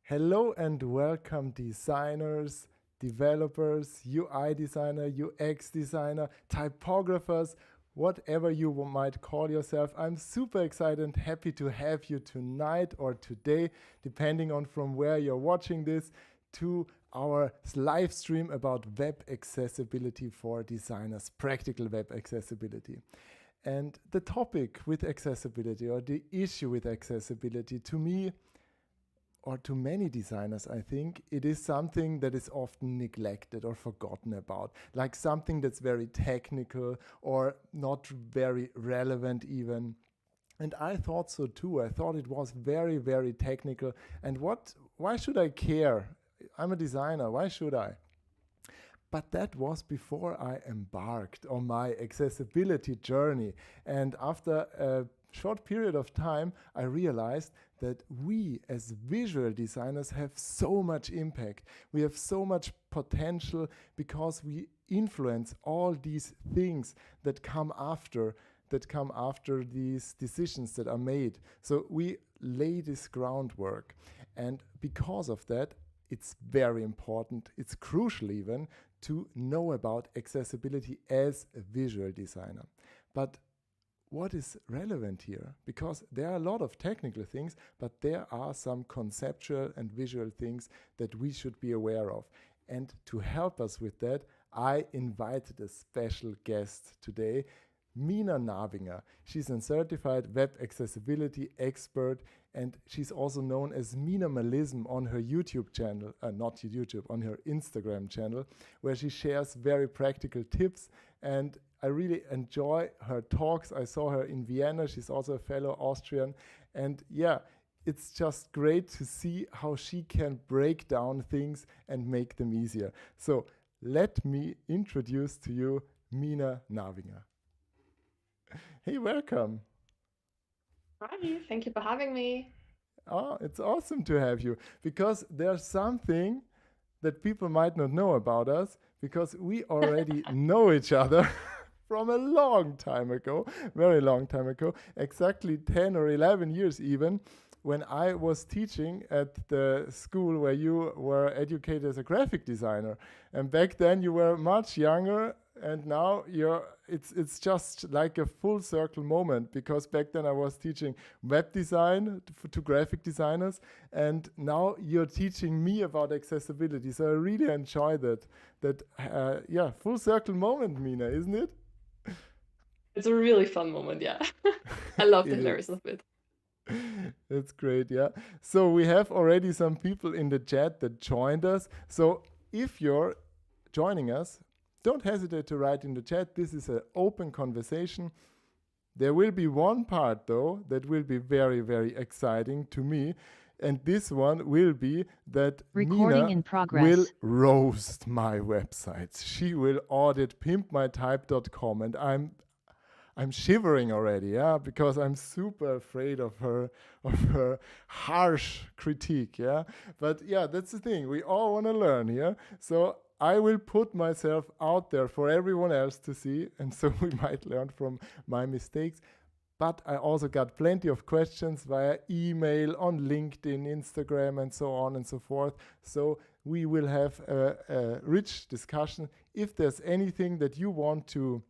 Hello and welcome, designers, developers, UI designer, UX designer, typographers, whatever you might call yourself. I'm super excited and happy to have you tonight or today, depending on from where you're watching this, to our live stream about web accessibility for designers, practical web accessibility. And the topic with accessibility or the issue with accessibility to me or to many designers, I think, it is something that is often neglected or forgotten about, like something that's very technical or not very relevant even. And I thought so too. I thought it was very, very technical. And why should I care? I'm a designer. Why should I? But that was before I embarked on my accessibility journey. And after a short period of time, I realized that we as visual designers have so much impact. We have so much potential because we influence all these things that come after these decisions that are made. So we lay this groundwork. And because of that, it's very important, it's crucial even, to know about accessibility as a visual designer. But what is relevant here? Because there are a lot of technical things, but there are some conceptual and visual things that we should be aware of. And to help us with that, I invited a special guest today, Mina Nabinger. She's a certified web accessibility expert, and she's also known as Minimalism on her YouTube channel, not YouTube, on her Instagram channel, where she shares very practical tips. And I really enjoy her talks. I saw her in Vienna. She's also a fellow Austrian. And yeah, it's just great to see how she can break down things and make them easier. So let me introduce to you Mina Nabinger. Hey, welcome. Hi, thank you for having me. Oh, it's awesome to have you because there's something that people might not know about us because we already know each other from a long time ago, very long time ago, exactly 10 or 11 years even, when I was teaching at the school where you were educated as a graphic designer. And back then you were much younger, and now it's just like a full circle moment because back then I was teaching web design to graphic designers, and now you're teaching me about accessibility. So I really enjoy that yeah, full circle moment, Mina, isn't it? It's a really fun moment, yeah. I love the It is. hilarious of it. That's great, yeah. So we have already some people in the chat that joined us. So if you're joining us, don't hesitate to write in the chat. This is an open conversation. There will be one part, though, that will be very, very exciting to me. And this one will be that Recording Mina in will progress. roast my websites. She will audit pimpmytype.com, and I'm shivering already, yeah, because I'm super afraid of her harsh critique, yeah. But yeah, that's the thing. We all want to learn, yeah. So I will put myself out there for everyone else to see, and so we might learn from my mistakes. But I also got plenty of questions via email, on LinkedIn, Instagram, and so on and so forth. So we will have a rich discussion. If there's anything that you want to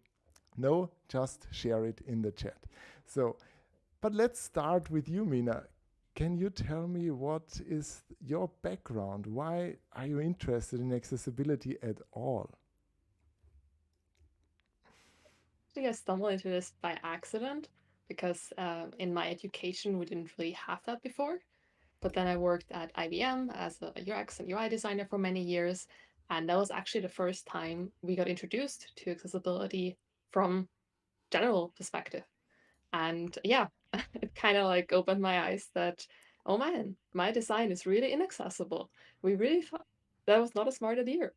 know, just share it in the chat. So, but let's start with you, Mina. Can you tell me what is your background? Why are you interested in accessibility at all? Actually, I stumbled into this by accident because in my education we didn't really have that before. But then I worked at IBM as a UX and UI designer for many years, and that was actually the first time we got introduced to accessibility from general perspective. And yeah, it kind of like opened my eyes that, oh man, my design is really inaccessible. We really thought that was not a smart idea.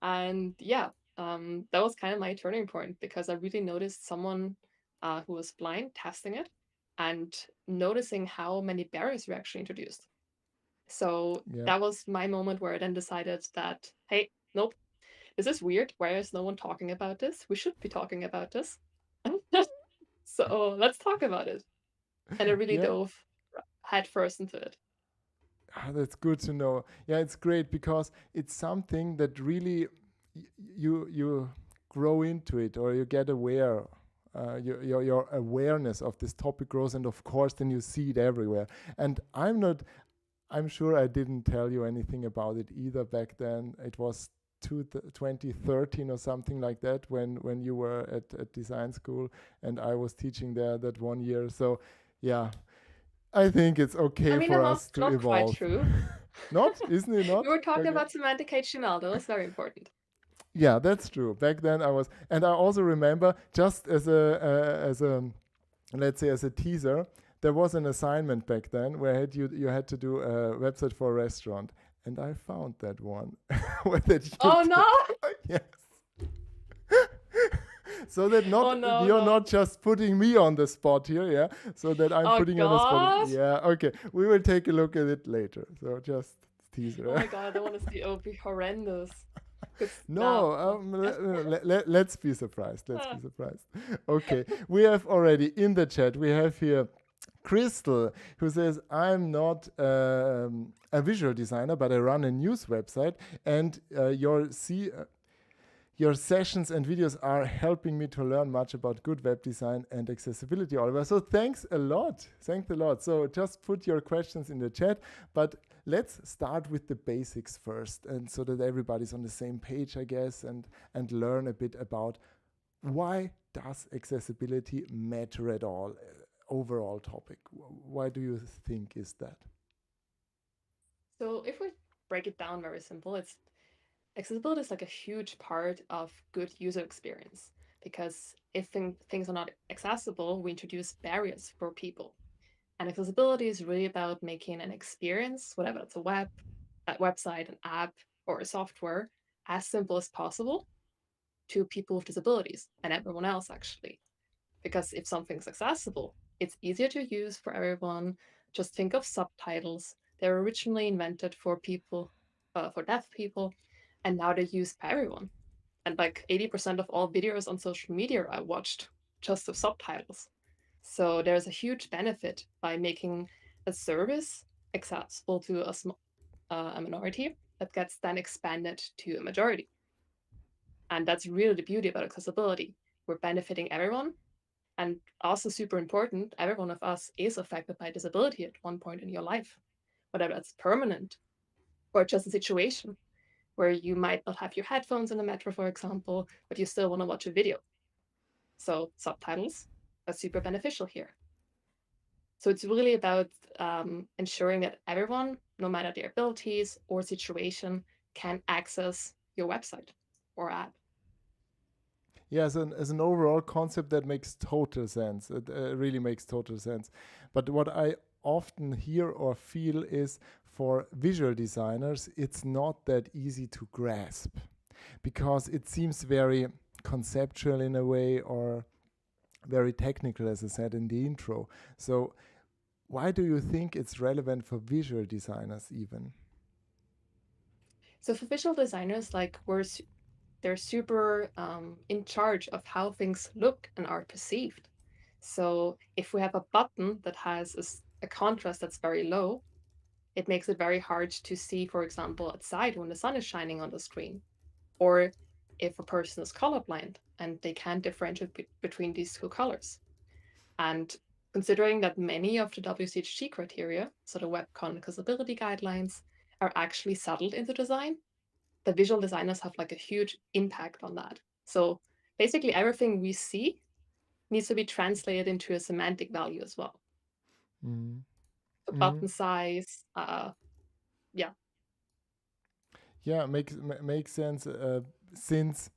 And yeah, that was kind of my turning point because I really noticed someone who was blind testing it and noticing how many barriers we actually introduced. So Yeah. that was my moment where I then decided that, hey, nope, this is weird. Why is no one talking about this? We should be talking about this. So let's talk about it. And I really Yeah. dove head first into it. That's good to know. Yeah, it's great because it's something that really you grow into it, or you get aware. Your awareness of this topic grows, and of course, then you see it everywhere. And I'm sure I didn't tell you anything about it either back then. It was 2013 or something like that when you were at design school, and I was teaching there that 1 year. So, yeah, I think it's I okay mean, for us to not quite evolve. true. Not? Isn't it We not? were talking Okay. about semantic HTML. That was very important. Yeah, that's true. Back then I was, and I also remember, just as a let's say as a teaser, there was an assignment back then where you had to do a website for a restaurant, and I found that one where that you Oh did. no! Yes. So that Oh no, you're no. not just putting me on the spot here, yeah. So that I'm Oh putting you on the spot. god! Yeah, okay. We will take a look at it later. So just Oh teaser. my god, I don't want to see. It would be horrendous. Because No, now, well, let's be surprised. Let's be surprised. Okay, we have already in the chat, we have here Crystal, who says, I'm not a visual designer, but I run a news website, and your sessions and videos are helping me to learn much about good web design and accessibility, Oliver. So thanks a lot. Thanks a lot. So just put your questions in the chat, but let's start with the basics first, and so that everybody's on the same page, I guess, and learn a bit about why does accessibility matter at all? Overall topic. Why do you think is that? so if we break it down very simple, it's accessibility is like a huge part of good user experience because if things are not accessible, we introduce barriers for people. And accessibility is really about making an experience, whatever it's a website, an app, or a software, as simple as possible to people with disabilities and everyone else, actually. Because if something's accessible, it's easier to use for everyone. Just think of subtitles. They're originally invented for people, for deaf people, and now they're used by everyone. And like 80% of all videos on social media I watched just with subtitles. So there's a huge benefit by making a service accessible to a minority that gets then expanded to a majority. And that's really the beauty about accessibility. We're benefiting everyone. And also super important, every one of us is affected by disability at one point in your life, whether that's permanent or just a situation where you might not have your headphones in the metro, for example, but you still want to watch a video. So subtitles are super beneficial here. So it's really about ensuring that everyone, no matter their abilities or situation, can access your website or app. Yeah, as an overall concept, that makes total sense. It really makes total sense. But what I often hear or feel is for visual designers, it's not that easy to grasp because it seems very conceptual in a way, or very technical, as I said in the intro. So, why do you think it's relevant for visual designers even? So for visual designers, like they're super in charge of how things look and are perceived. So if we have a button that has a contrast that's very low, it makes it very hard to see, for example, outside when the sun is shining on the screen. Or if a person is colorblind and they can't differentiate between these two colors. And considering that many of the WCHG criteria, so the WebCon accessibility guidelines, are actually settled into design, the visual designers have like a huge impact on that. So basically everything we see needs to be translated into a semantic value as well. Mm. So Mm. button size, yeah. Yeah, makes sense. Since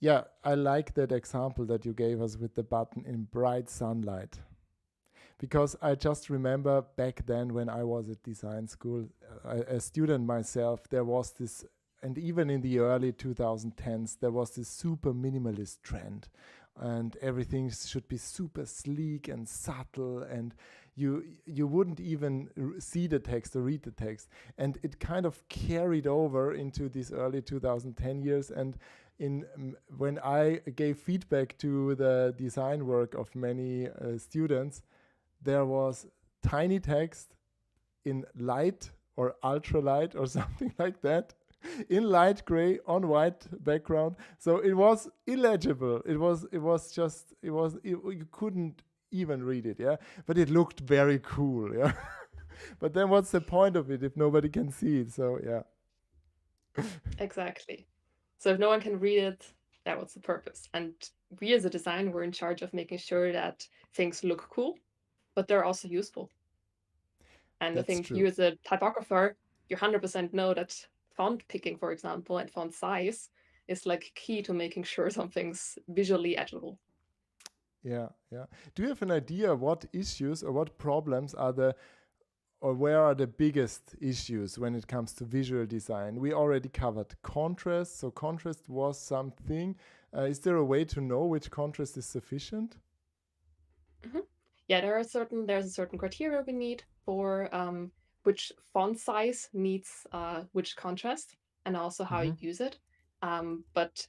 Yeah, I like that example that you gave us with the button in bright sunlight. Because I just remember back then when I was at design school, a student myself, there was this, and even in the early 2010s, there was this super minimalist trend. And everything should be super sleek and subtle, and you wouldn't even see the text or read the text. And it kind of carried over into these early 2010 years. And when I gave feedback to the design work of many students, there was tiny text in light or ultralight or something like that in light gray on white background. So it was illegible. You couldn't even read it, yeah. But it looked very cool, yeah. But then what's the point of it if nobody can see it? So yeah. Exactly. So if no one can read it, that was the purpose. And we as a designer were in charge of making sure that things look cool, but they're also useful. And I That's think true. you as a typographer, you 100% know that font picking, for example, and font size is like key to making sure something's visually editable. Yeah, yeah. Do you have an idea what issues or what problems are the or where are the biggest issues when it comes to visual design? We already covered contrast, so contrast was something. Is there a way to know which contrast is sufficient? Mm-hmm. Yeah, there's a certain criteria we need for which font size needs which contrast and also how you use it. But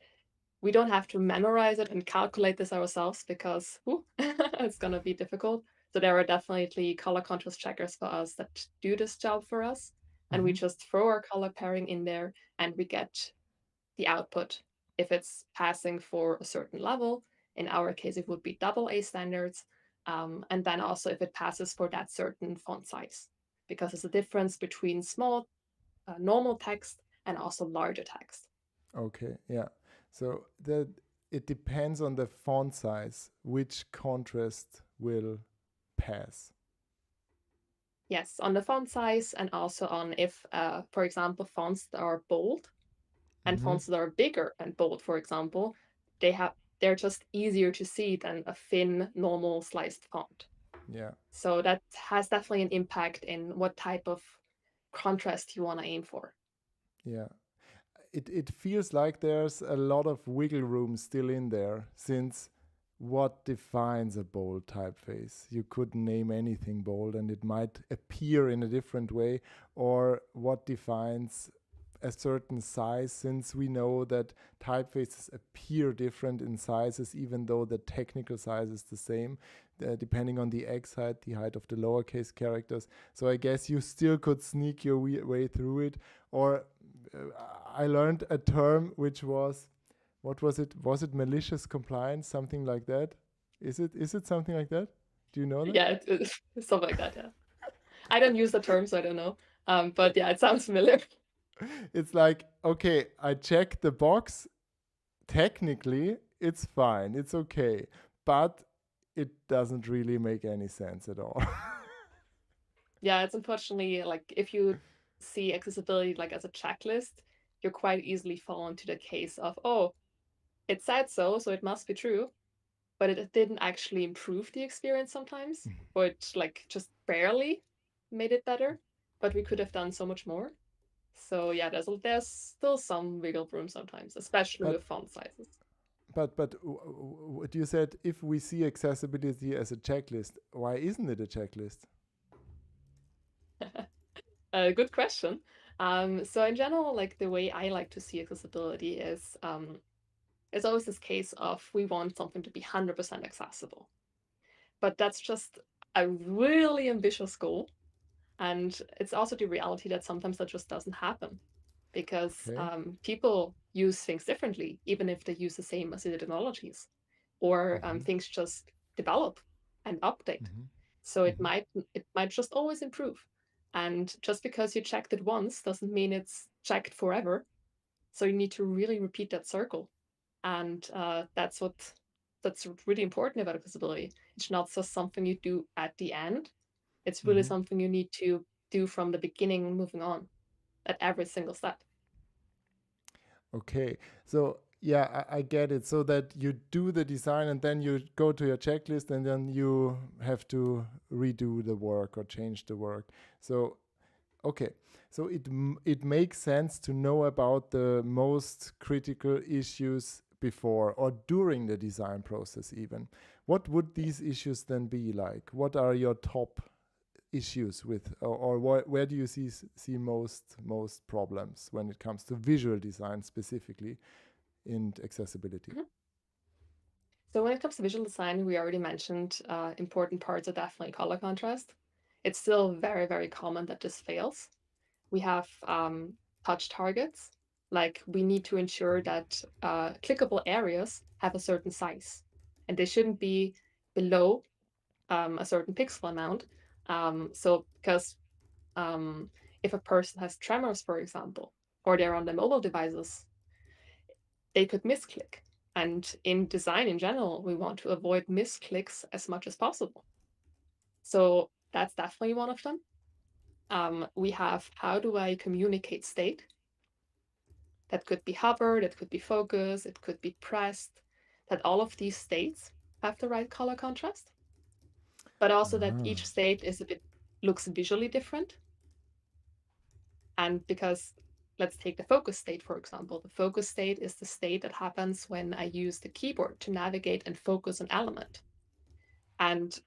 we don't have to memorize it and calculate this ourselves because it's gonna be difficult. So there are definitely color contrast checkers for us that do this job for us. And we just throw our color pairing in there and we get the output. If it's passing for a certain level, in our case, it would be double A standards. And then also if it passes for that certain font size, because there's a difference between small, normal text and also larger text. Okay, yeah. So that it depends on the font size, which contrast will pass. Yes, on the font size and also on if, for example, fonts that are bold and fonts that are bigger and bold, for example, they're just easier to see than a thin, normal sliced font. Yeah, So that has definitely an impact in what type of contrast you want to aim for. yeah. It feels like there's a lot of wiggle room still in there, since what defines a bold typeface? You could name anything bold and it might appear in a different way. Or what defines a certain size, since we know that typefaces appear different in sizes even though the technical size is the same, depending on the X height, the height of the lowercase characters. So I guess you still could sneak your way through it. Or uh, I learned a term which was, what was it? Was it malicious compliance? Something like that? Is it something like that? Do you know that? Yeah, it's something like that. Yeah, I don't use the term, so I don't know. But yeah, it sounds familiar. It's like, okay, I check the box. Technically, it's fine. It's okay. But it doesn't really make any sense at all. Yeah, it's unfortunately like if you see accessibility like as a checklist, you're quite easily fall into the case of, oh, it said so, so it must be true, but it didn't actually improve the experience sometimes, or it like just barely made it better. But we could have done so much more. So yeah, there's still some wiggle room sometimes, especially but with font sizes. what you said, if we see accessibility as a checklist, why isn't it a checklist? Good question. So in general, like the way I like to see accessibility is it's always this case of we want something to be 100% accessible. But that's just a really ambitious goal. And it's also the reality that sometimes that just doesn't happen because Okay. people use things differently, even if they use the same as the technologies, or things just develop and update. So it might just always improve. And just because you checked it once doesn't mean it's checked forever. So you need to really repeat that circle, and that's really important about accessibility. It's not just something you do at the end. It's really something you need to do from the beginning, moving on at every single step. Okay, so yeah, I get it. So that you do the design and then you go to your checklist and then you have to redo the work or change the work. So okay, so it makes sense to know about the most critical issues before or during the design process even. What would these issues then be like? What are your top issues with, or where do you see most problems when it comes to visual design specifically in accessibility? Mhm. So when it comes to visual design, we already mentioned important parts are definitely color contrast. It's still very, very common that this fails. we have touch targets. Like we need to ensure that clickable areas have a certain size, and they shouldn't be below a certain pixel amount. So because if a person has tremors, for example, or they're on the mobile devices, they could misclick. And in design in general, we want to avoid misclicks as much as possible. So that's definitely one of them. We have how do I communicate state? That could be hover, that could be focus, it could be pressed, that all of these states have the right color contrast, but also that Ah. each state is a bit looks visually different. And because let's take the focus state, for example. The focus state is the state that happens when I use the keyboard to navigate and focus an element. And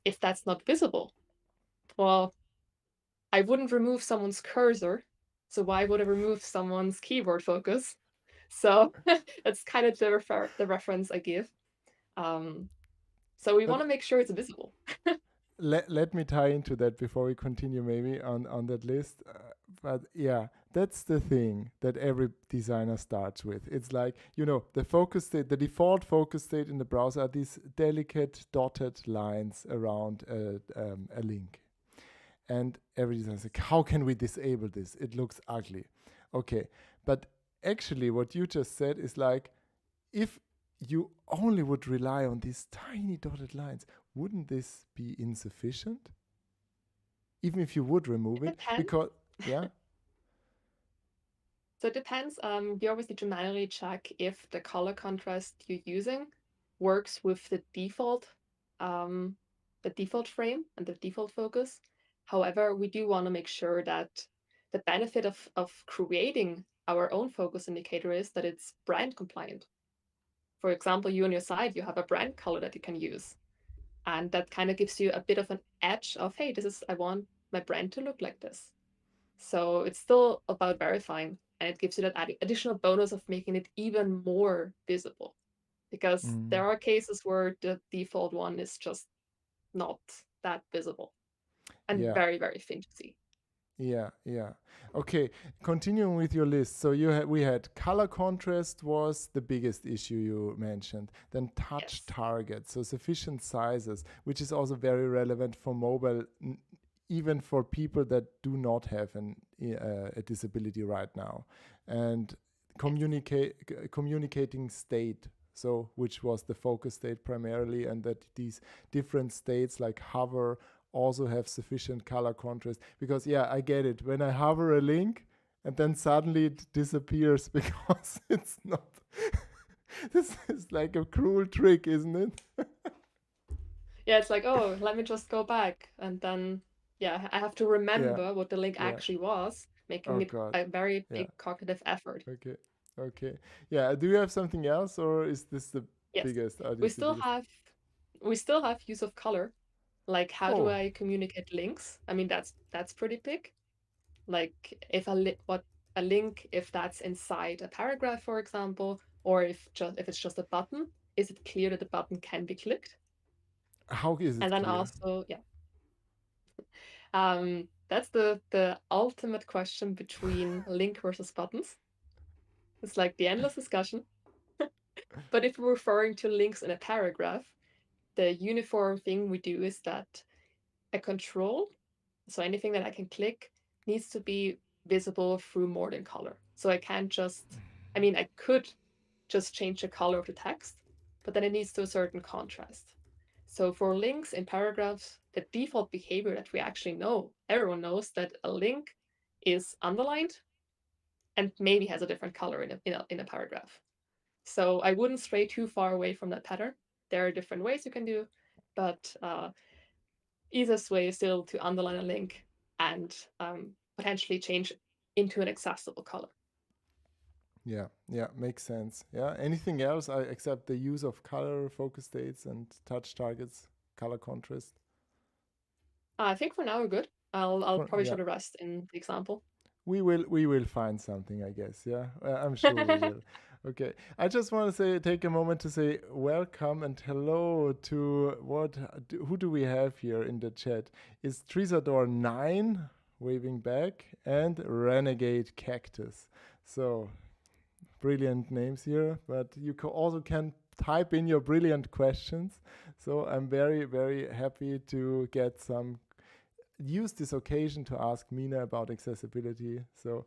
if that's not visible, well, I wouldn't remove someone's cursor. So why would I remove someone's keyboard focus? So that's kind of the reference I give. So we want But to make sure it's visible. let me tie into that before we continue maybe on that list. But yeah, that's the thing that every designer starts with. It's like, the focus state, the default focus state in the browser are these delicate dotted lines around a link. And every designer is like, how can we disable this? It looks ugly. Okay. But actually, what you just said is like, if you only would rely on these tiny dotted lines, wouldn't this be insufficient? Even if you would remove It it? depends. Because, yeah? So it depends. You always need to manually check if the color contrast you're using works with the default frame and the default focus. However, we do want to make sure that the benefit of creating our own focus indicator is that it's brand compliant. For example, you on your side, you have a brand color that you can use. And that kind of gives you a bit of an edge of, hey, I want my brand to look like this. So it's still about verifying, and it gives you that additional bonus of making it even more visible. Because Mm. there are cases where the default one is just not that visible and Yeah. very, very faint to see. Yeah, yeah. Okay, continuing with your list. So we had color contrast was the biggest issue you mentioned. Then touch Yes. targets, so sufficient sizes, which is also very relevant for mobile, even for people that do not have a disability right now. And Yes. communicating state. So, which was the focus state primarily, and that these different states like hover also have sufficient color contrast, because yeah, I get it, when I hover a link and then suddenly it disappears because it's not this is like a cruel trick, isn't it? Yeah, it's like, oh, let me just go back. And then, yeah, I have to Yeah, remember what the link yeah. actually was, making Oh it god. a very Yeah. big cognitive effort. Okay. Okay. Yeah, do you have something else, or is this the Yes. biggest, or We this the still biggest? have we still have use of color. Like how do Oh, I communicate links? I mean that's pretty big. Like if a link if that's inside a paragraph, for example, or if it's just a button, is it clear that the button can be clicked? how is And it then clear? also, yeah, that's the ultimate question between link versus buttons. It's like the endless discussion. But if we're referring to links in a paragraph, the uniform thing we do is that a control, so anything that I can click, needs to be visible through more than color. So I can't just, I mean, I could just change the color of the text, but then it needs to a certain contrast. So for links in paragraphs, the default behavior that we actually know, everyone knows that a link is underlined and maybe has a different color in a paragraph. So I wouldn't stray too far away from that pattern. There are different ways you can do, but easiest way is still to underline a link and potentially change into an accessible color. Yeah, yeah, makes sense. Yeah, anything else except the use of color focus states and touch targets, color contrast? I think for now we're good. I'll probably show Yeah, the rest in the example. we will find something, I guess. Yeah, I'm sure we will. Okay, I just want to take a moment to say welcome and hello to who do we have here in the chat? Is Trisador 9? waving back, and Renegade Cactus. So brilliant names here, but you also can type in your brilliant questions. So I'm very, very happy to get some use this occasion to ask Mina about accessibility. So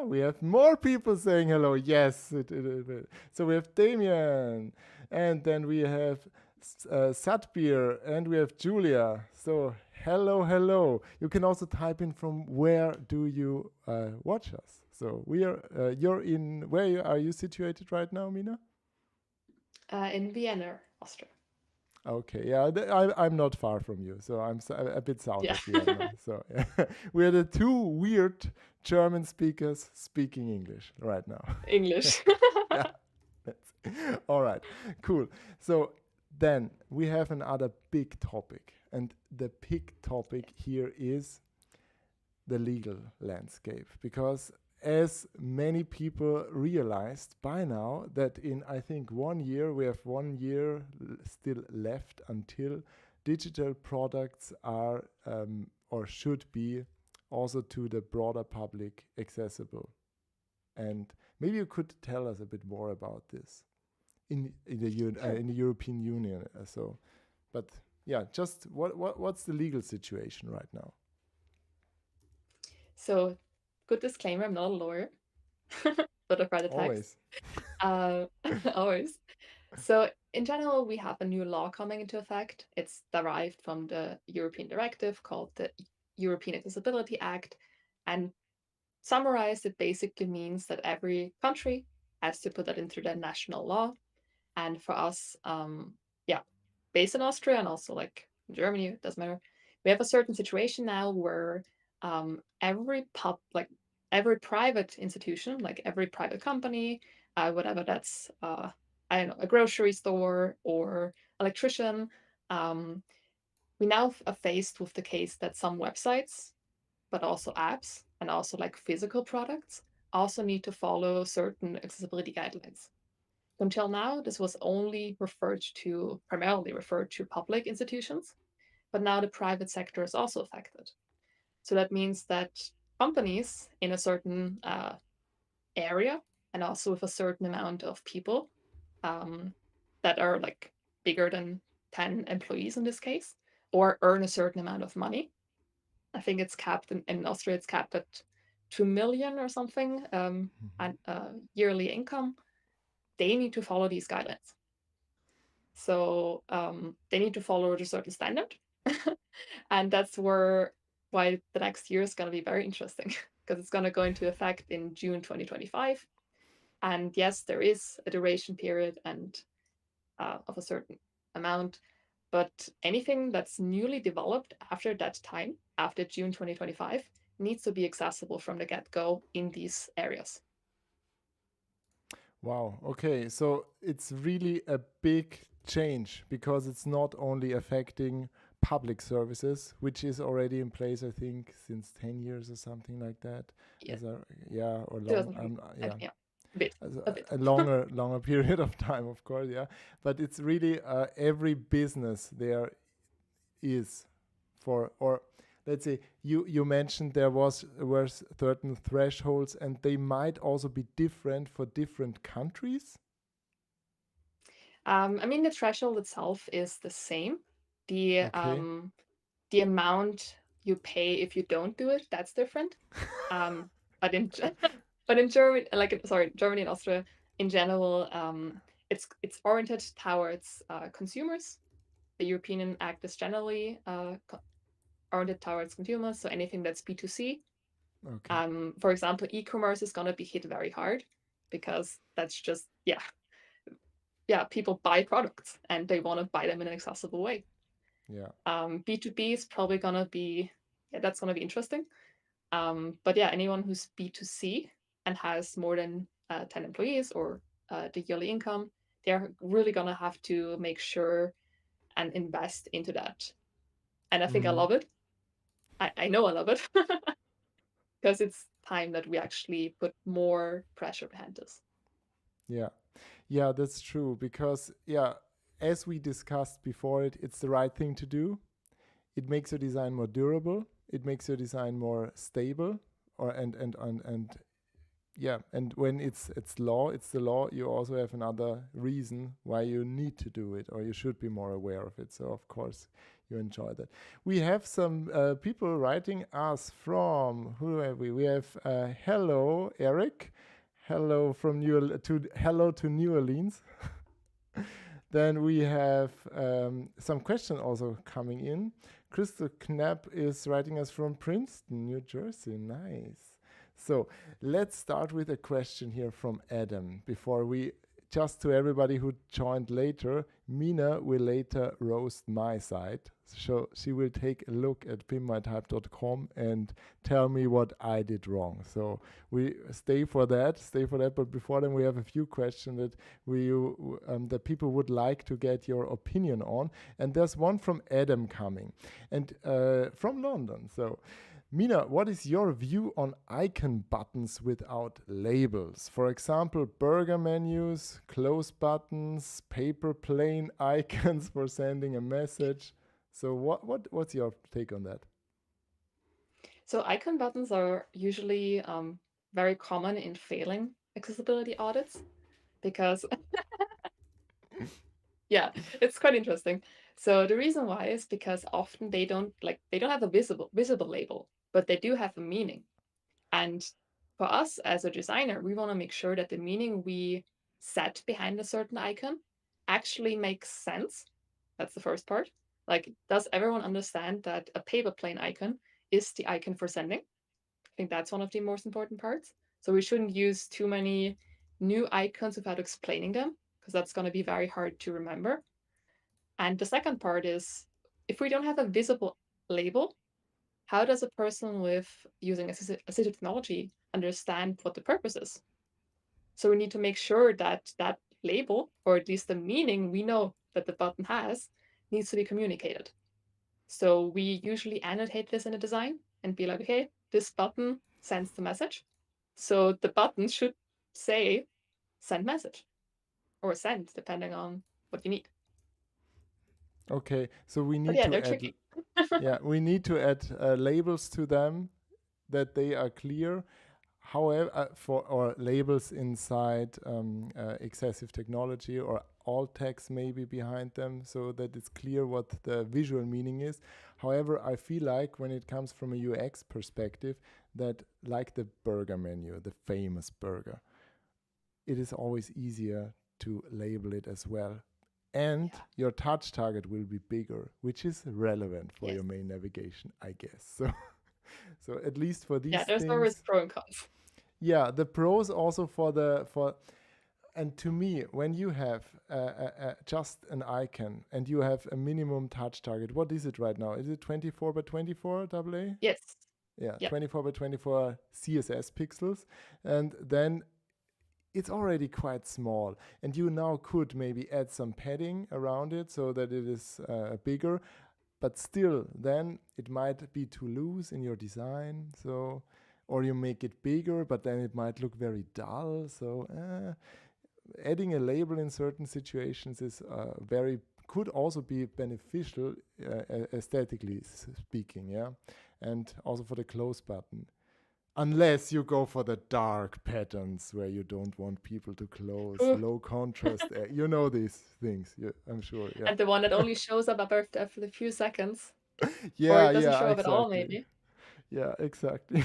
we have more people saying hello. Yes. So we have Damien, and then we have Satbir, and we have Julia. So hello, hello. You can also type in from where do you watch us. So we are. You're in. Where are you situated right now, Mina? In Vienna, Austria. Okay, yeah, I'm not far from you, so I'm a bit south Yeah. of Vienna. So yeah. We're the two weird German speakers speaking English right now. English. Yeah, all right, cool. So then we have another big topic, and the big topic here is the legal landscape, because as many people realized by now that in I think 1 year we have 1 year still left until digital products are or should be also to the broader public accessible. And maybe you could tell us a bit more about this in the European Union. But yeah, just what's the legal situation right now? So, good disclaimer, I'm not a lawyer, but I've read the text. Always. Always. So, in general, we have a new law coming into effect. It's derived from the European directive called the European Accessibility Act. And summarized, it basically means that every country has to put that into their national law. And for us, yeah, based in Austria and also like Germany, it doesn't matter. We have a certain situation now where every private institution, like every private company, whatever that's I don't know, a grocery store or electrician, we now are faced with the case that some websites, but also apps and also like physical products, also need to follow certain accessibility guidelines. Until now, this was only primarily referred to public institutions, but now the private sector is also affected. So that means that companies in a certain area and also with a certain amount of people that are like bigger than 10 employees in this case, or earn a certain amount of money. I think it's capped in Austria, it's capped at 2 million or something and yearly income. They need to follow these guidelines. So they need to follow a certain standard. And that's why the next year is going to be very interesting because it's going to go into effect in June 2025. And yes, there is a duration period and of a certain amount, but anything that's newly developed after that time, after June 2025, needs to be accessible from the get-go in these areas. Wow. Okay. So it's really a big change because it's not only affecting public services, which is already in place, I think, since 10 years or something like that. Yeah. Yeah, or yeah. yeah. A bit. A longer period of time, of course, yeah. But it's really every business there is or let's say you mentioned were certain thresholds and they might also be different for different countries. I mean, the threshold itself is the same. The Okay. the amount you pay if you don't do it, that's different. But in but in Germany, Germany and Austria in general, it's oriented towards consumers. The European Act is generally oriented towards consumers, so anything that's B2C. Okay. For example, e-commerce is gonna be hit very hard because that's just people buy products and they want to buy them in an accessible way. Yeah. B2B is probably gonna be that's gonna be interesting. But yeah, anyone who's B2C and has more than 10 employees or the yearly income, they're really gonna have to make sure and invest into that. And I think I love it. I know I love it because it's time that we actually put more pressure behind this. Yeah. Yeah, that's true because yeah, as we discussed before it's the right thing to do. It makes your design more durable. it makes your design more stable, or and yeah, and when it's the law, you also have another reason why you need to do it, or you should be more aware of it. So of course you enjoy that. We have some people writing us from, who have we have hello Eric, hello from hello to New Orleans. Then we have some questions also coming in. Crystal Knapp is writing us from Princeton, New Jersey. Nice. So let's start with a question here from Adam before we, just to everybody who joined later, Mina will later roast my site. So she will take a look at pinmytype.com and tell me what I did wrong. So we stay for that. But before then, we have a few questions that that people would like to get your opinion on. And there's one from Adam coming, and from London. So, Mina, what is your view on icon buttons without labels? For example, burger menus, close buttons, paper plane icons for sending a message. So what's your take on that? So icon buttons are usually very common in failing accessibility audits because yeah, it's quite interesting. So the reason why is because often they don't have a visible label, but they do have a meaning. And for us as a designer, we want to make sure that the meaning we set behind a certain icon actually makes sense. That's the first part. Like, does everyone understand that a paper plane icon is the icon for sending? I think that's one of the most important parts. So we shouldn't use too many new icons without explaining them, because that's going to be very hard to remember. And the second part is, if we don't have a visible label, how does a person with using assistive technology understand what the purpose is? So we need to make sure that that label, or at least the meaning we know that the button has, needs to be communicated. So we usually annotate this in a design and be like, okay, this button sends the message. So the button should say send message or send, depending on what you need. Okay, so we But need yeah, to they're add, tricky. yeah, we need to add labels to them that they are clear. However, for or labels inside excessive technology or alt text maybe behind them, so that it's clear what the visual meaning is. However, I feel like when it comes from a UX perspective, that like the burger menu, the famous burger, it is always easier to label it as well. And Yeah. your touch target will be bigger, which is relevant for Yes. your main navigation, I guess. So, so at least for these Yeah, there's things, always pro and cons. yeah, the pros also for and to me, when you have just an icon and you have a minimum touch target, what is it right now? Is it 24 by 24 AA? Yes. Yeah, Yeah. 24 by 24 CSS pixels, and then it's already quite small, and you now could maybe add some padding around it so that it is bigger, but still then it might be too loose in your design. So, or you make it bigger but then it might look very dull. So adding a label in certain situations is very could also be beneficial aesthetically speaking, yeah, and also for the close button, unless you go for the dark patterns where you don't want people to close, Ooh. low contrast. You know these things, I'm sure. Yeah. And the one that only shows up after a few seconds, or Yeah, it doesn't yeah, show up at all, exactly. maybe. Yeah, exactly.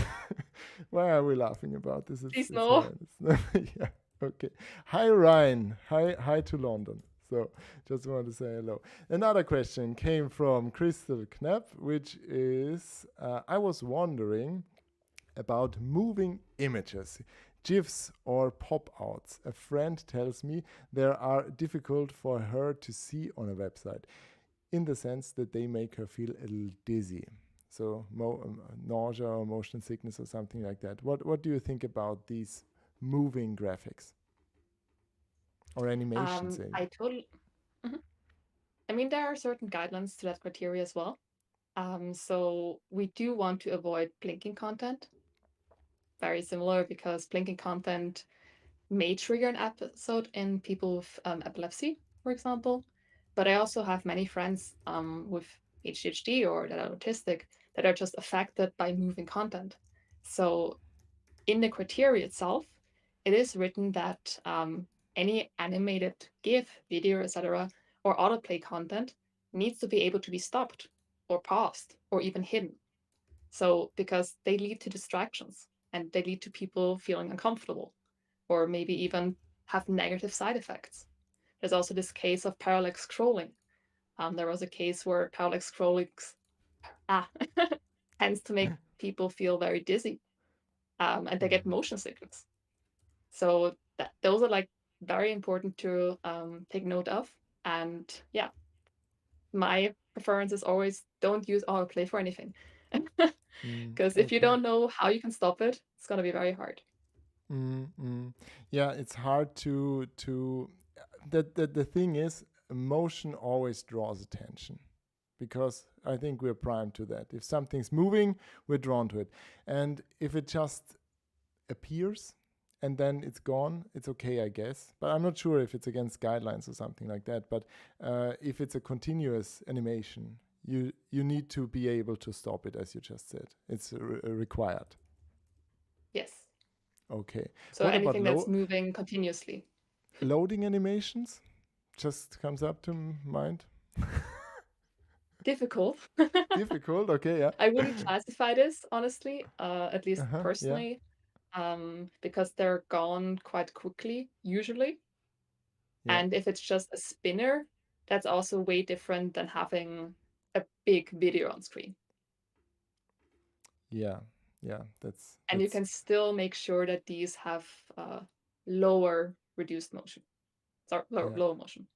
Why are we laughing about this? Please It's no. hilarious. Yeah. Okay. Hi Ryan. Hi to London. So just want to say hello. Another question came from Crystal Knapp, which is I was wondering about moving images, GIFs or pop outs. A friend tells me they are difficult for her to see on a website, in the sense that they make her feel a little dizzy. So nausea or motion sickness or something like that. What do you think about these moving graphics or animations? I totally. Mhm. I mean, there are certain guidelines to that criteria as well. So we do want to avoid blinking content. Very similar, because blinking content may trigger an episode in people with epilepsy, for example. But I also have many friends with ADHD or that are autistic that are just affected by moving content. So in the criteria itself, it is written that any animated GIF, video, etc., or autoplay content needs to be able to be stopped or paused or even hidden. So because they lead to distractions and they lead to people feeling uncomfortable or maybe even have negative side effects. There's also this case of parallax scrolling. There was a case where parallax scrolling tends to make people feel very dizzy, and they get motion sickness. So those are like very important to take note of. And yeah, my preference is always don't use autoplay for anything. Because if you Okay. don't know how you can stop it, it's going to be very hard. Yeah, it's hard to the thing is emotion always draws attention because I think we're primed to that. If something's moving, we're drawn to it. And if it just appears and then it's gone, it's okay, I guess. But I'm not sure if it's against guidelines or something like that. But if it's a continuous animation, you need to be able to stop it, as you just said. It's required. Yes. Okay. So What about anything that's moving continuously. loading animations? Just comes up to mind. Difficult. Difficult. Okay. Yeah. I wouldn't classify this, honestly, at least Yeah. personally, because they're gone quite quickly, usually. Yeah. And if it's just a spinner, that's also way different than having a big video on screen. Yeah. Yeah. And you That's can still make sure that these have lower reduced motion. Sorry, yeah. lower motion.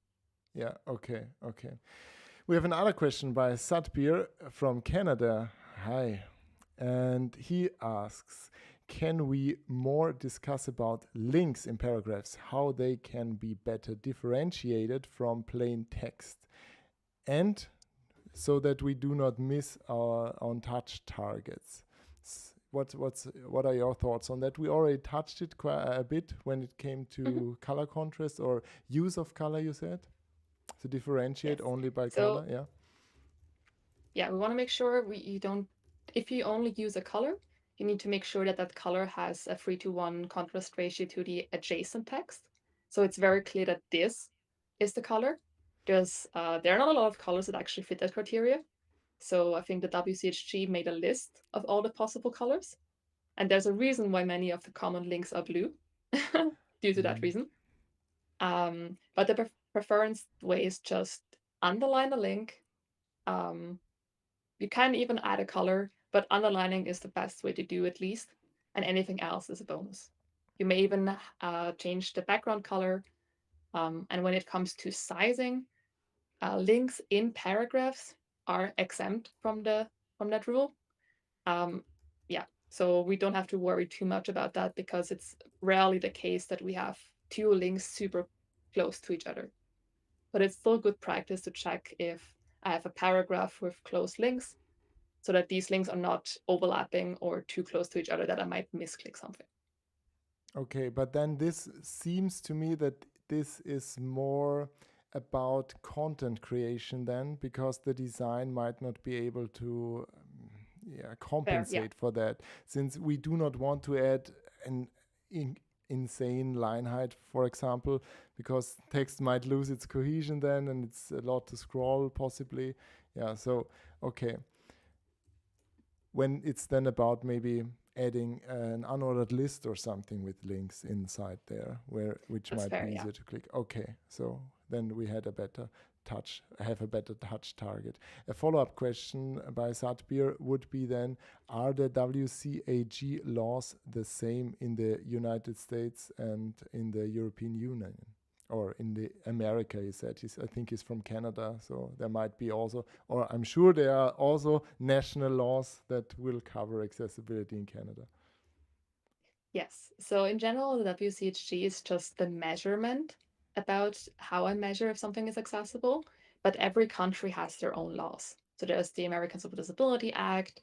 Yeah. Okay. Okay. We have another question by Satbir from Canada. Hi. And he asks, can we more discuss about links in paragraphs, how they can be better differentiated from plain text? And so that we do not miss our on touch targets. What are your thoughts on that? We already touched it quite a bit when it came to color contrast or use of color. You said to differentiate Yes. only by So color. Yeah. yeah, we want to make sure you don't, if you only use a color, you need to make sure that that color has a 3:1 contrast ratio to the adjacent text. So it's very clear that this is the color. There are not a lot of colors that actually fit that criteria. So I think the WCHG made a list of all the possible colors. And there's a reason why many of the common links are blue due to that reason. But the preference way is just underline the link. You can even add a color, but underlining is the best way to do at least, and anything else is a bonus. You may even change the background color. And when it comes to sizing, links in paragraphs are exempt from that rule. Yeah, so we don't have to worry too much about that because it's rarely the case that we have two links super close to each other. But it's still good practice to check if I have a paragraph with close links so that these links are not overlapping or too close to each other that I might misclick something. Okay, but then this seems to me that this is more about content creation then, because the design might not be able to Fair, yeah. compensate for that, since we do not want to add an insane line height, for example, because text might lose its cohesion then, and it's a lot to scroll possibly. Yeah. So okay, when it's then about maybe adding an unordered list or something with links inside there, which That's might fair, be yeah. easier to click. Okay, so then we had a better have a better touch target. A follow-up question by Satbir would be then, are the WCAG laws the same in the United States and in the European Union? Or in the America, he said. I think he's from Canada, so there might be also, or I'm sure there are also national laws that will cover accessibility in Canada. Yes. So in general, the WCHG is just the measurement about how I measure if something is accessible, but every country has their own laws. So there's the Americans with Disability Act.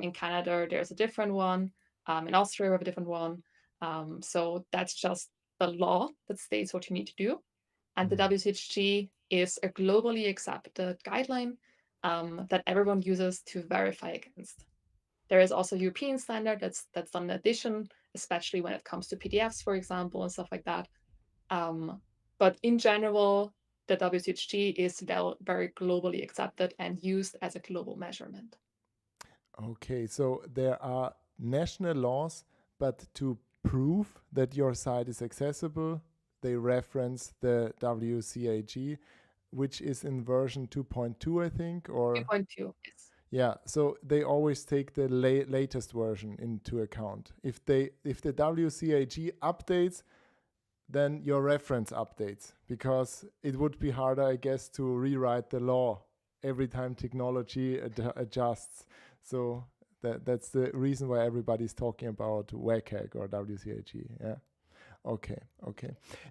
In Canada, there's a different one. In Austria, we have a different one. So that's just the law that states what you need to do. And the WCHG is a globally accepted guideline that everyone uses to verify against. There is also a European standard that's done in addition, especially when it comes to PDFs, for example, and stuff like that. But in general, the WCHG is very globally accepted and used as a global measurement. Okay, so there are national laws, but to prove that your site is accessible, they reference the WCAG, which is in version 2.2, I think, or 2.2, yes. yeah. So they always take the latest version into account. If the WCAG updates, then your reference updates, because it would be harder, I guess, to rewrite the law every time technology adjusts. So that's the reason why everybody's talking about WCAG or WCAG. Yeah. Okay.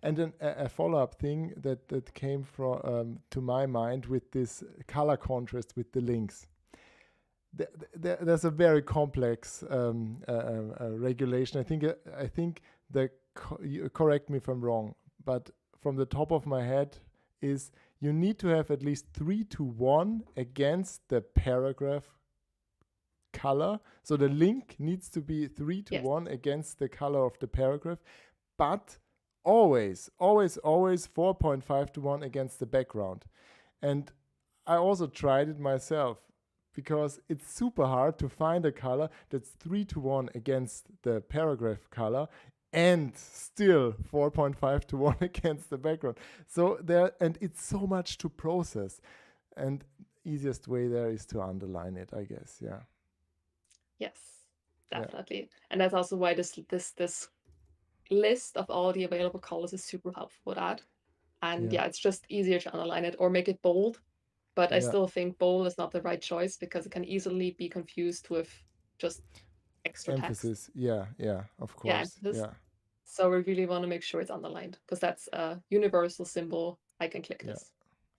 And then a follow-up thing that came from to my mind with this color contrast with the links. There's a very complex regulation. I think correct me if I'm wrong, but from the top of my head is you need to have at least 3-1 against the paragraph color. So the link needs to be 3-1 against the color of the paragraph, but always 4.5-1 against the background. And I also tried it myself, because it's super hard to find a color that's 3-1 against the paragraph color and still 4.5-1 against the background. So and it's so much to process. And easiest way there is to underline it, I guess. Yeah. Yes, definitely. Yeah. And that's also why this list of all the available colors is super helpful for that. And yeah, it's just easier to underline it or make it bold. But I still think bold is not the right choice, because it can easily be confused with just extra emphasis. Text. Yeah, of course. Yeah. So we really want to make sure it's underlined, because that's a universal symbol. I can click this.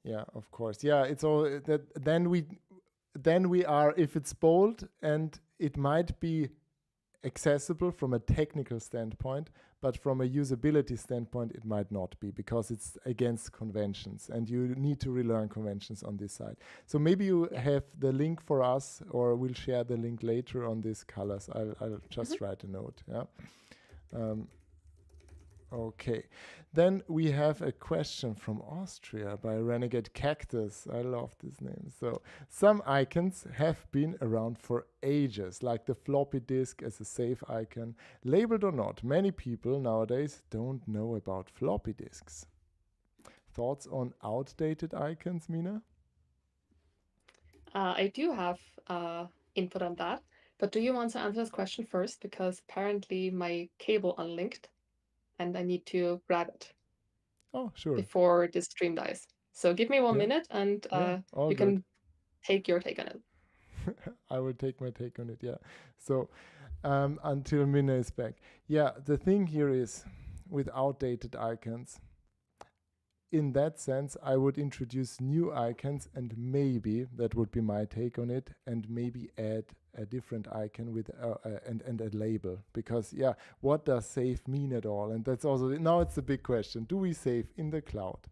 Yeah, of course. Yeah, it's all that. Then we are, if it's bold, and it might be accessible from a technical standpoint, but from a usability standpoint, it might not be, because it's against conventions, and you need to relearn conventions on this side. So maybe you have the link for us, or we'll share the link later on these colors. I'll just write a note. Yeah. Okay, then we have a question from Austria by Renegade Cactus. I love this name. So, some icons have been around for ages, like the floppy disk as a safe icon. Labeled or not, many people nowadays don't know about floppy disks. Thoughts on outdated icons, Mina? I do have input on that, but do you want to answer this question first? Because apparently my cable unlinked, and I need to grab it. Oh, sure. Before this stream dies. So give me 1 minute, and you can take your take on it. I will take my take on it. Yeah. So until Mina is back. Yeah. The thing here is, with outdated icons, in that sense, I would introduce new icons, and maybe that would be my take on it, and maybe add a different icon with and a label, because what does save mean at all? And that's also, now it's a big question. Do we save in the cloud?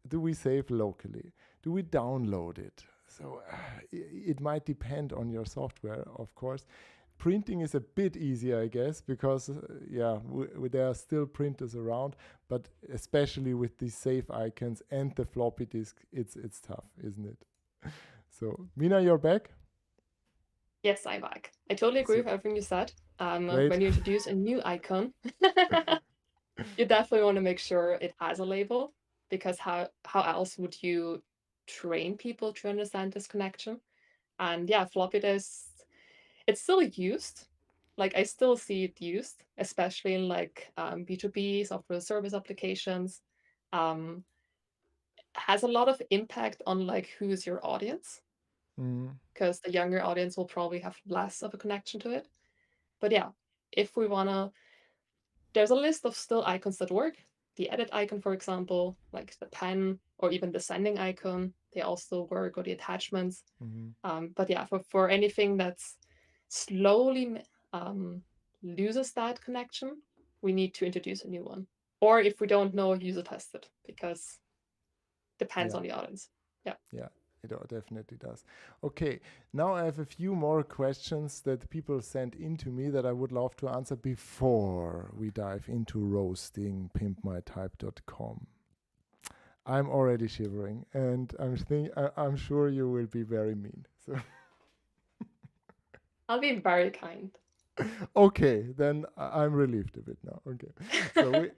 Do we save locally? Do we download it? So it might depend on your software, of course. Printing is a bit easier, I guess, because there are still printers around, but especially with these save icons and the floppy disk, it's tough, isn't it? So, Mina, you're back? Yes, I'm back. I totally agree with everything you said. When you introduce a new icon, you definitely want to make sure it has a label, because how else would you train people to understand this connection? And yeah, floppy disks, it's still used. Like, I still see it used, especially in like B2B software service applications. Has a lot of impact on like who's your audience, because the younger audience will probably have less of a connection to it. But yeah, if we wanna, there's a list of still icons that work. The edit icon, for example, like the pen, or even the sending icon, they all still work, or the attachments. But yeah, for anything that's slowly loses that connection, we need to introduce a new one. Or if we don't know, user test it, because depends on the audience. Yeah. It definitely does. Okay, now I have a few more questions that people sent in to me that I would love to answer before we dive into roasting pimpmytype.com. I'm already shivering, and I'm sure you will be very mean. So I'll be very kind. okay, then I'm relieved a bit now. Okay, so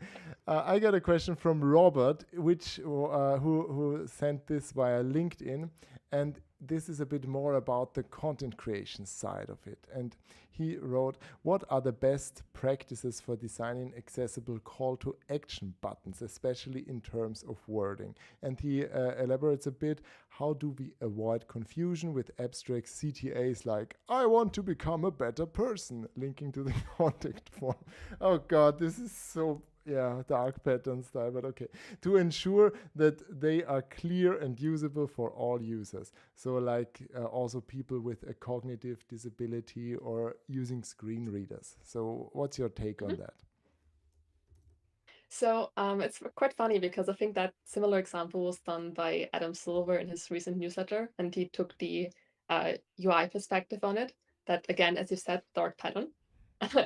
I got a question from Robert, which who sent this via LinkedIn, and this is a bit more about the content creation side of it. And he wrote, "What are the best practices for designing accessible call to action buttons, especially in terms of wording?" And he elaborates a bit. How do we avoid confusion with abstract CTAs like "I want to become a better person," linking to the contact form? Oh God, this is so dark pattern style, but okay. To ensure that they are clear and usable for all users. So, like also people with a cognitive disability or using screen readers. So, what's your take on that? So it's quite funny because I think that similar example was done by Adam Silver in his recent newsletter, and he took the UI perspective on it. That again, as you said, dark pattern.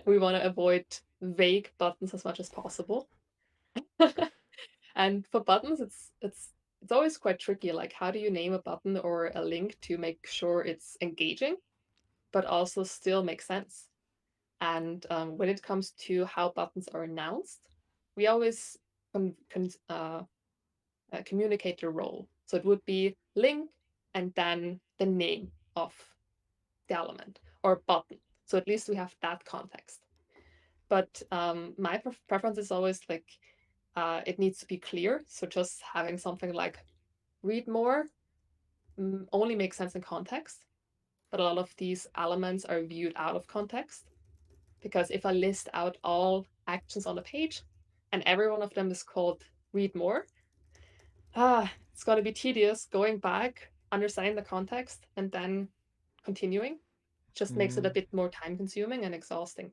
We want to avoid vague buttons as much as possible. And for buttons, it's always quite tricky. Like, how do you name a button or a link to make sure it's engaging, but also still make sense? And when it comes to how buttons are announced, we always communicate the role. So it would be link and then the name of the element or button. So at least we have that context. But my preference is always like it needs to be clear. So just having something like read more only makes sense in context. But a lot of these elements are viewed out of context. Because if I list out all actions on the page and every one of them is called read more, it's going to be tedious going back, understanding the context, and then continuing. Just makes it a bit more time consuming and exhausting.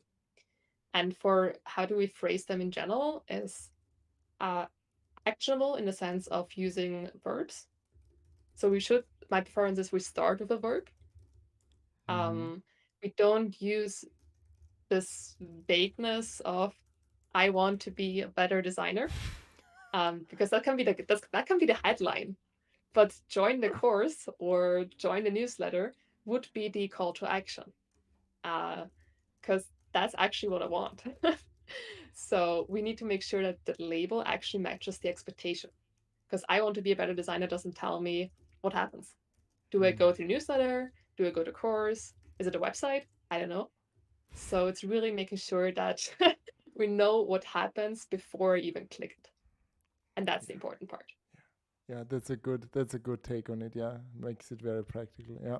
And for how do we phrase them in general is actionable in the sense of using verbs. So my preference is we start with a verb. We don't use this vagueness of I want to be a better designer, because that can be the headline. But join the course or join the newsletter would be the call to action, because that's actually what I want. So we need to make sure that the label actually matches the expectation. Because I want to be a better designer doesn't tell me what happens. Do I go to the newsletter? Do I go to course? Is it a website? I don't know. So it's really making sure that we know what happens before I even click it. And that's the important part. Yeah, that's a good take on it. Yeah, makes it very practical. Yeah.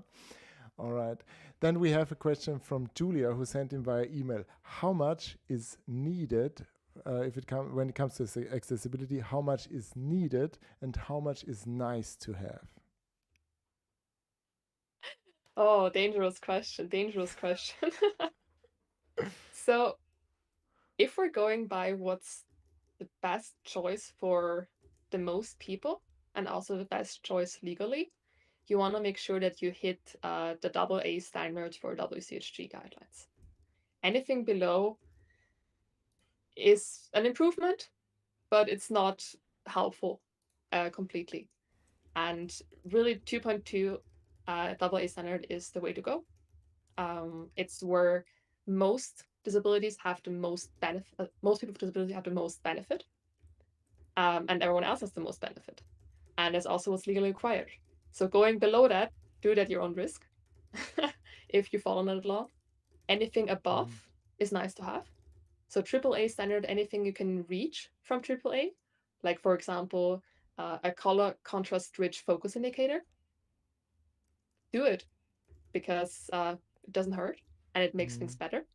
All right. Then we have a question from Julia who sent in via email. How much is needed when it comes to accessibility? How much is needed and how much is nice to have? Oh, dangerous question. Dangerous question. So, if we're going by what's the best choice for the most people and also the best choice legally, you want to make sure that you hit the AA standard for WCHG guidelines. Anything below is an improvement, but it's not helpful completely. And really, 2.2 AA standard is the way to go. It's where most disabilities have the most benefit. Most people with disabilities have the most benefit, and everyone else has the most benefit. And it's also what's legally required. So going below that, do it at your own risk. If you fall under the law, anything above is nice to have. So AAA standard, anything you can reach from AAA, like for example, a color contrast rich focus indicator, do it because it doesn't hurt and it makes things better.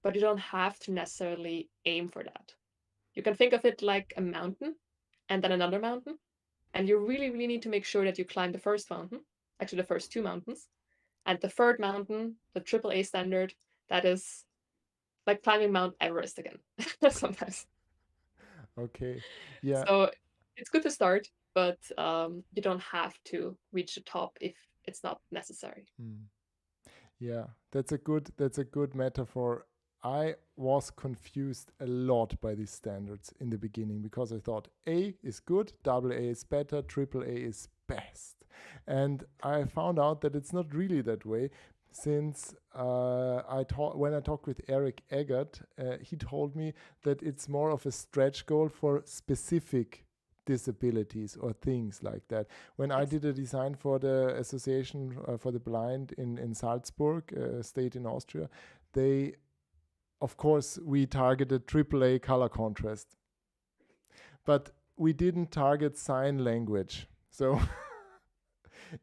But you don't have to necessarily aim for that. You can think of it like a mountain and then another mountain. And you really, really need to make sure that you climb the first mountain, actually, the first two mountains. And the third mountain, the AAA standard, that is like climbing Mount Everest again, sometimes. Okay. Yeah. So it's good to start. but you don't have to reach the top if it's not necessary. Yeah, that's a good metaphor. I was confused a lot by these standards in the beginning because I thought A is good, double A is better, triple A is best. And I found out that it's not really that way since when I talked with Eric Eggert, he told me that it's more of a stretch goal for specific disabilities or things like that. When I Yes. did a design for the Association for the Blind in Salzburg, state in Austria, they, of course, we targeted AAA color contrast, but we didn't target sign language. So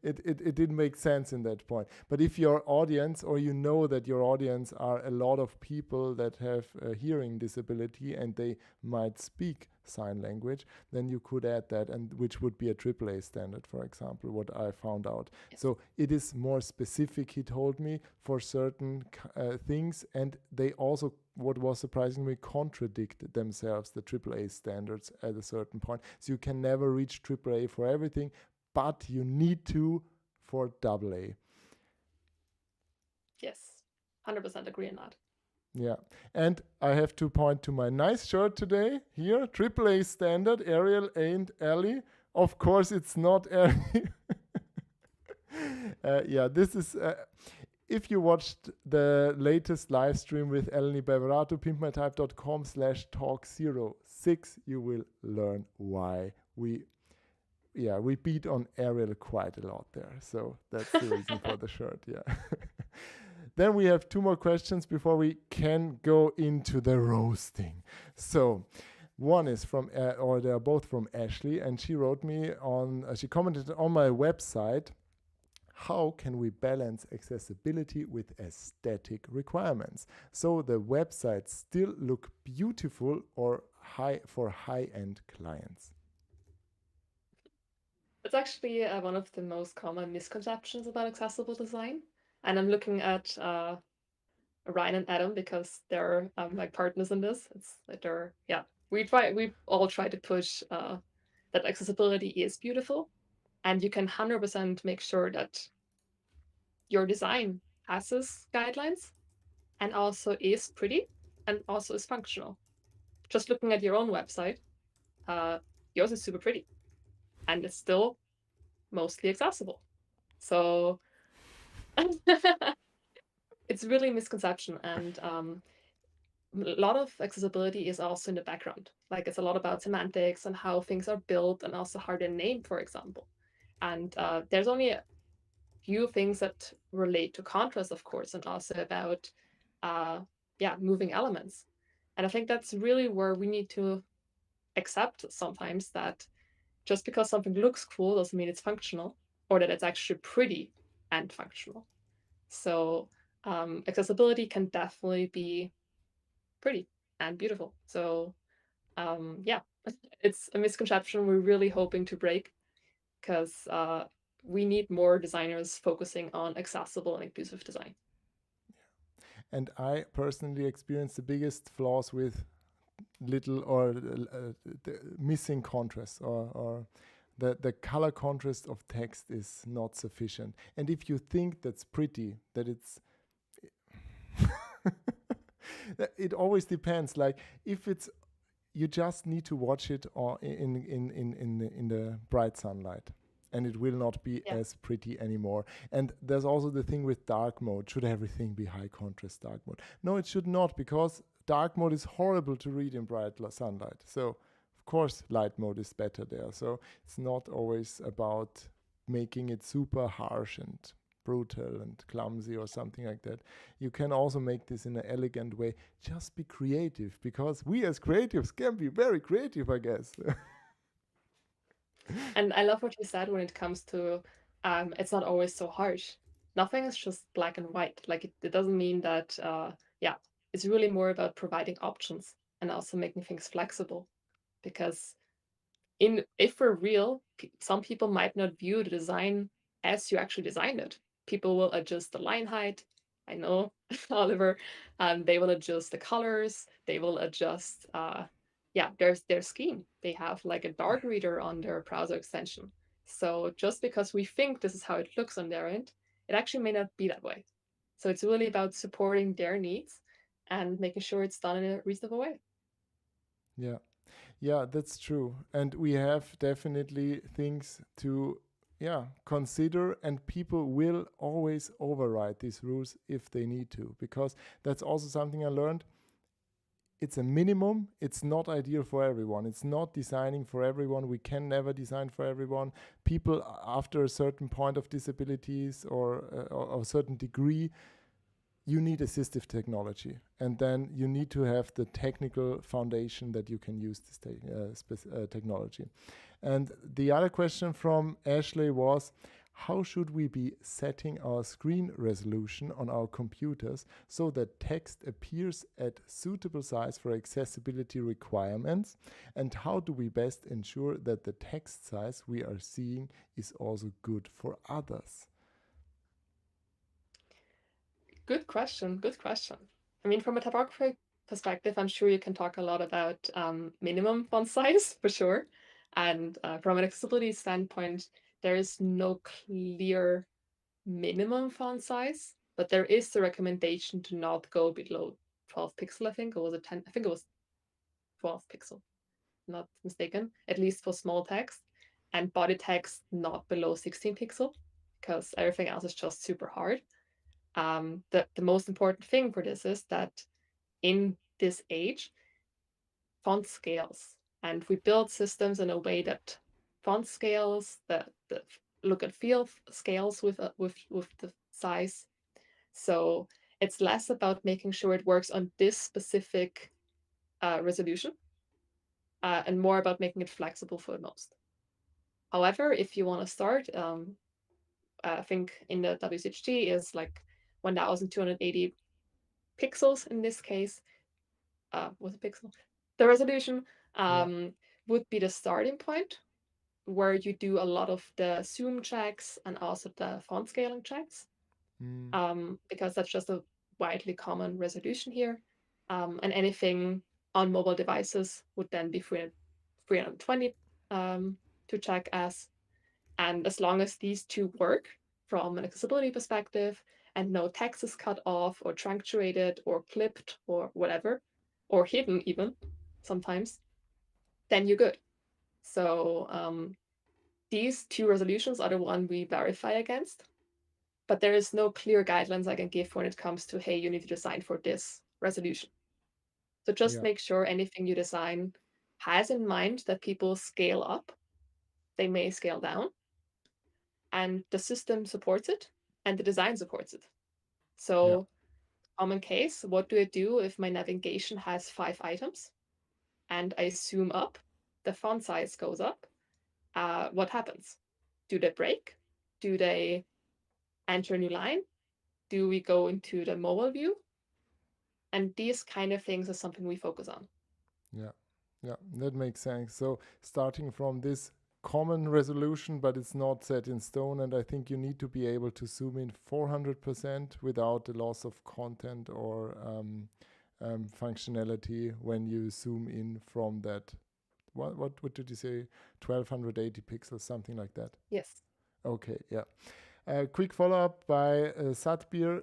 it didn't make sense in that point. But if your audience, or you know that your audience are a lot of people that have a hearing disability and they might speak sign language, then you could add that, and which would be a AAA standard, for example, what I found out. Yes. So it is more specific, he told me, for certain things, and they also, what was surprising me, contradict themselves, the AAA standards at a certain point. So you can never reach AAA for everything, but you need to for AA. Yes. 100% agree on that. Yeah. And I have to point to my nice shirt today here, AAA standard, Arial and Ellie. Of course, it's not Ellie. Yeah, this is. If you watched the latest live stream with Eleni Beverato, pimpmytype.com/talk06, you will learn why we beat on Ariel quite a lot there. So that's the reason for the shirt. Yeah. Then we have two more questions before we can go into the roasting. So one is from, or they are both from Ashley, and she wrote me on, she commented on my website, how can we balance accessibility with aesthetic requirements so the websites still look beautiful or for high-end clients? It's actually one of the most common misconceptions about accessible design. And I'm looking at Ryan and Adam because they're my partners in this. It's like we all try to push that accessibility is beautiful, and you can 100% make sure that your design passes guidelines and also is pretty and also is functional. Just looking at your own website, yours is super pretty and it's still mostly accessible. So it's really a misconception, and a lot of accessibility is also in the background. Like it's a lot about semantics and how things are built and also how they're named, for example. And there's only a few things that relate to contrast, of course, and also about moving elements. And I think that's really where we need to accept sometimes that just because something looks cool doesn't mean it's functional, or that it's actually pretty and functional. So accessibility can definitely be pretty and beautiful. So it's a misconception we're really hoping to break, because we need more designers focusing on accessible and inclusive design. And I personally experienced the biggest flaws with little or the missing contrast, or the color contrast of text is not sufficient. And if you think that's pretty, that it's it always depends. Like if it's, you just need to watch it in the bright sunlight, and it will not be as pretty anymore. And there's also the thing with dark mode. Should everything be high contrast dark mode? No, it should not, because dark mode is horrible to read in bright sunlight. So of course light mode is better there. So it's not always about making it super harsh and brutal and clumsy or something like that. You can also make this in an elegant way. Just be creative, because we as creatives can be very creative, I guess. And I love what you said when it comes to it's not always so harsh. Nothing is just black and white. Like it doesn't mean that it's really more about providing options and also making things flexible. Because if we're real, some people might not view the design as you actually designed it. People will adjust the line height. I know, Oliver. They will adjust the colors. They will adjust yeah, there's their scheme. They have like a dark reader on their browser extension. So just because we think this is how it looks on their end, it actually may not be that way. So it's really about supporting their needs and making sure it's done in a reasonable way. Yeah. Yeah, that's true. And we have definitely things to consider, and people will always override these rules if they need to, because that's also something I learned. It's a minimum. It's not ideal for everyone. It's not designing for everyone. We can never design for everyone. People after a certain point of disabilities or a certain degree, you need assistive technology, and then you need to have the technical foundation that you can use this technology. And the other question from Ashley was, how should we be setting our screen resolution on our computers so that text appears at suitable size for accessibility requirements? And how do we best ensure that the text size we are seeing is also good for others? Good question. Good question. I mean, from a typography perspective, I'm sure you can talk a lot about minimum font size for sure. And from an accessibility standpoint, there is no clear minimum font size, but there is the recommendation to not go below 12 pixel, I think, or was it 10? I think it was 12 pixel, not mistaken, at least for small text, and body text not below 16 pixel, because everything else is just super hard. The most important thing for this is that in this age, font scales, and we build systems in a way that font scales, the look and feel scales with the size. So it's less about making sure it works on this specific resolution, and more about making it flexible for most. However, if you want to start, I think in the WCHG is like 1280 pixels in this case. Was it pixel? The resolution Yeah. would be the starting point where you do a lot of the zoom checks and also the font scaling checks, Mm. because that's just a widely common resolution here. And anything on mobile devices would then be 320 to check as. And as long as these two work from an accessibility perspective and no text is cut off or truncated or clipped or whatever, or hidden even sometimes, then you're good. So these two resolutions are the one we verify against, but there is no clear guidelines I can give when it comes to, hey, you need to design for this resolution. So just Yeah. make sure anything you design has in mind that people scale up, they may scale down, and the system supports it and the design supports it. Yeah. So, common case, what do I do if my navigation has 5 items and I zoom up, the font size goes up? What happens? Do they break? Do they enter a new line? Do we go into the mobile view? And these kind of things are something we focus on. Yeah, yeah, that makes sense. So starting from this common resolution, but it's not set in stone, and I think you need to be able to zoom in 400% without the loss of content or functionality when you zoom in from that. What did you say? 1280 pixels, something like that. Yes. Okay, yeah. Quick follow-up by Satbir.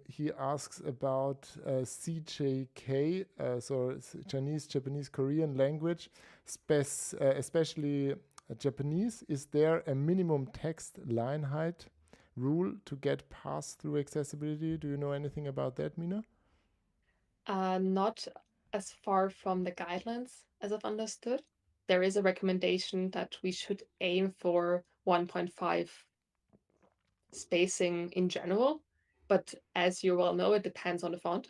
He asks about CJK, so Chinese, Japanese, Korean language, especially Japanese. Is there a minimum text line height rule to get pass-through accessibility? Do you know anything about that, Mina? Not as far from the guidelines as I've understood. There is a recommendation that we should aim for 1.5 spacing in general, but as you well know, it depends on the font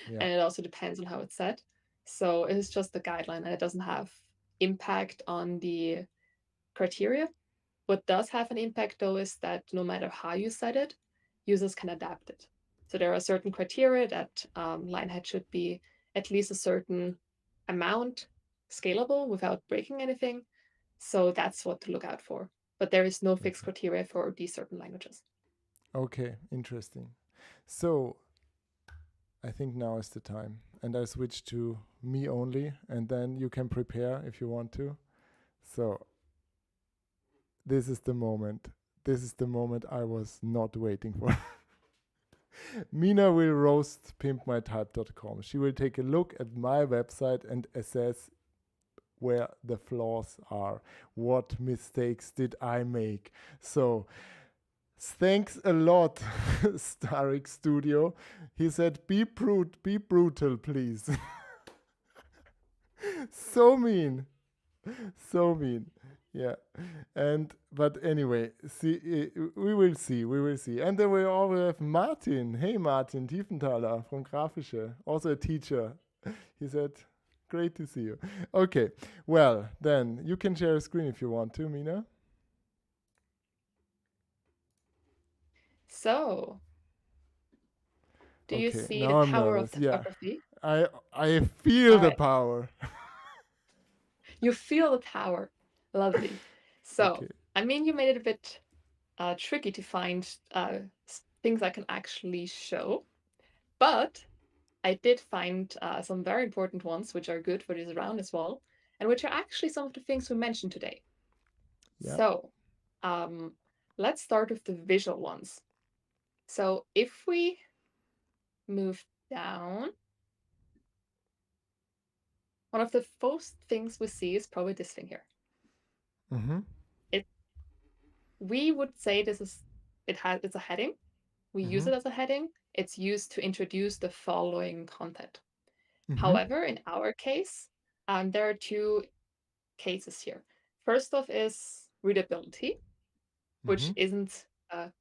Yeah, and it also depends on how it's set. So it's just a guideline and it doesn't have impact on the criteria. What does have an impact though is that no matter how you set it, users can adapt it. So there are certain criteria that line height should be at least a certain amount scalable without breaking anything. So that's what to look out for. But there is no fixed perfect. criteria for these certain languages. Okay, interesting. So I think now is the time. and I switch to me only, and then you can prepare if you want to. So this is the moment. This is the moment I was not waiting for. Mina will roast pimpmytype.com. She will take a look at my website and assess where the flaws are. What mistakes did I make? So thanks a lot, Starik Studio. He said, be brutal, please. So mean. So mean. Yeah. But anyway, we will see. And then we also have Martin. Hey Martin Tiefenthaler from Grafische, also a teacher. He said, great to see you. Okay. Well, then you can share a screen if you want to, Mina. So, do you Okay, see the now I'm power of nervous. Yeah. typography? I feel All the right. power. You feel the power. Lovely. So, Okay. I mean, you made it a bit tricky to find things I can actually show, but I did find some very important ones, which are good for this round as well, and which are actually some of the things we mentioned today. Yeah. So, let's start with the visual ones. So, if we move down, one of the first things we see is probably this thing here. Mm-hmm. We would say it's a heading. We use Mm-hmm. it as a heading. It's used to introduce the following content. Mm-hmm. However, in our case, there are two cases here. First off is readability, which Mm-hmm. isn't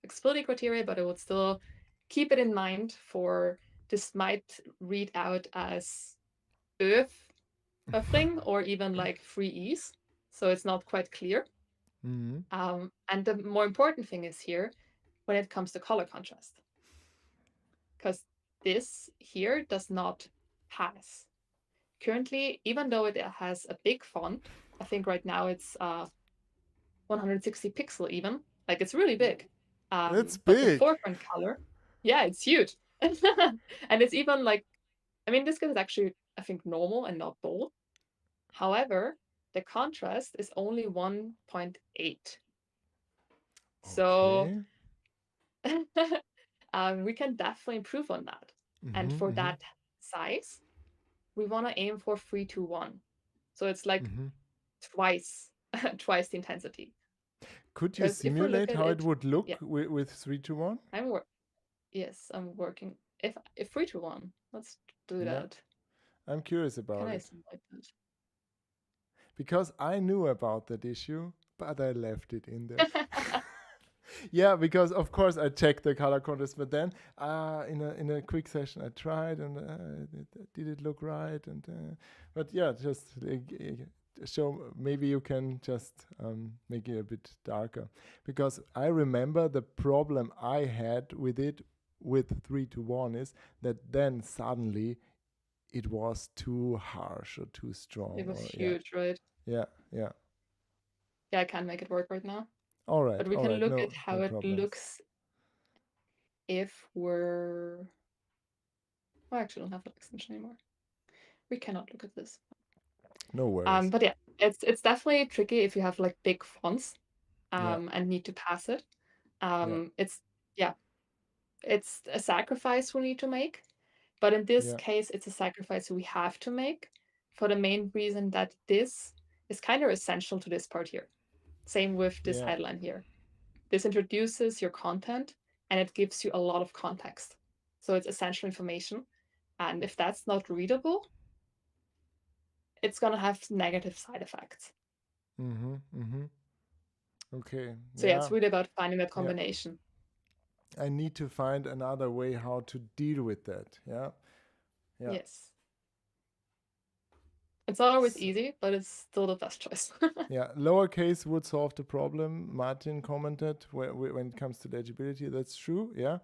accessibility criteria, but I would still keep it in mind for this might read out as öffring or even like free ease. So it's not quite clear. Mm-hmm. And the more important thing is here when it comes to color contrast, because this here does not pass. Currently, even though it has a big font, I think right now it's 160 pixel even, like it's really big. That's But the big. foreground color, yeah, it's huge. And it's even like, I mean, this is actually, I think, normal and not bold. However, the contrast is only 1.8. So Okay. we can definitely improve on that. And Mm-hmm. for Mm-hmm. that size, we want to aim for 3:1. So it's like Mm-hmm. twice twice the intensity. Could you Because if we look simulate at how it it, would look yeah, with 3 to 1? I'm working. If 3:1, let's do Yeah. that. I'm curious Can about I it. simulate that? Because I knew about that issue, but I left it in there. Yeah, because of course I checked the color contrast, but then in a quick session I tried and did it look right? And but yeah, just show. Maybe you can just make it a bit darker, because I remember the problem I had with it with 3 to 1 is that then suddenly it was too harsh or too strong, It was or yeah, huge, right? yeah. Yeah, I can't make it work right now. All But right, we all can right. look at No how it problems. looks if we're. Oh, I actually don't have that extension anymore. We cannot look at this. No worries. But yeah, it's definitely tricky if you have like big fonts Yeah, and need to pass it. yeah, It's yeah, it's a sacrifice we need to make. But in this yeah, case, it's a sacrifice we have to make for the main reason that this is kind of essential to this part here. Same with this yeah. headline here. This introduces your content and it gives you a lot of context. So it's essential information. And if that's not readable, it's going to have negative side effects. Mm-hmm. Mm-hmm. Okay. So yeah, Yeah. it's really about finding that Yeah. combination. I need to find another way how to deal with that. Yeah. Yeah. Yes. It's not always So, easy, but it's still the best choice. yeah. Lowercase would solve the problem. Martin commented when it comes to legibility. That's true. Yeah.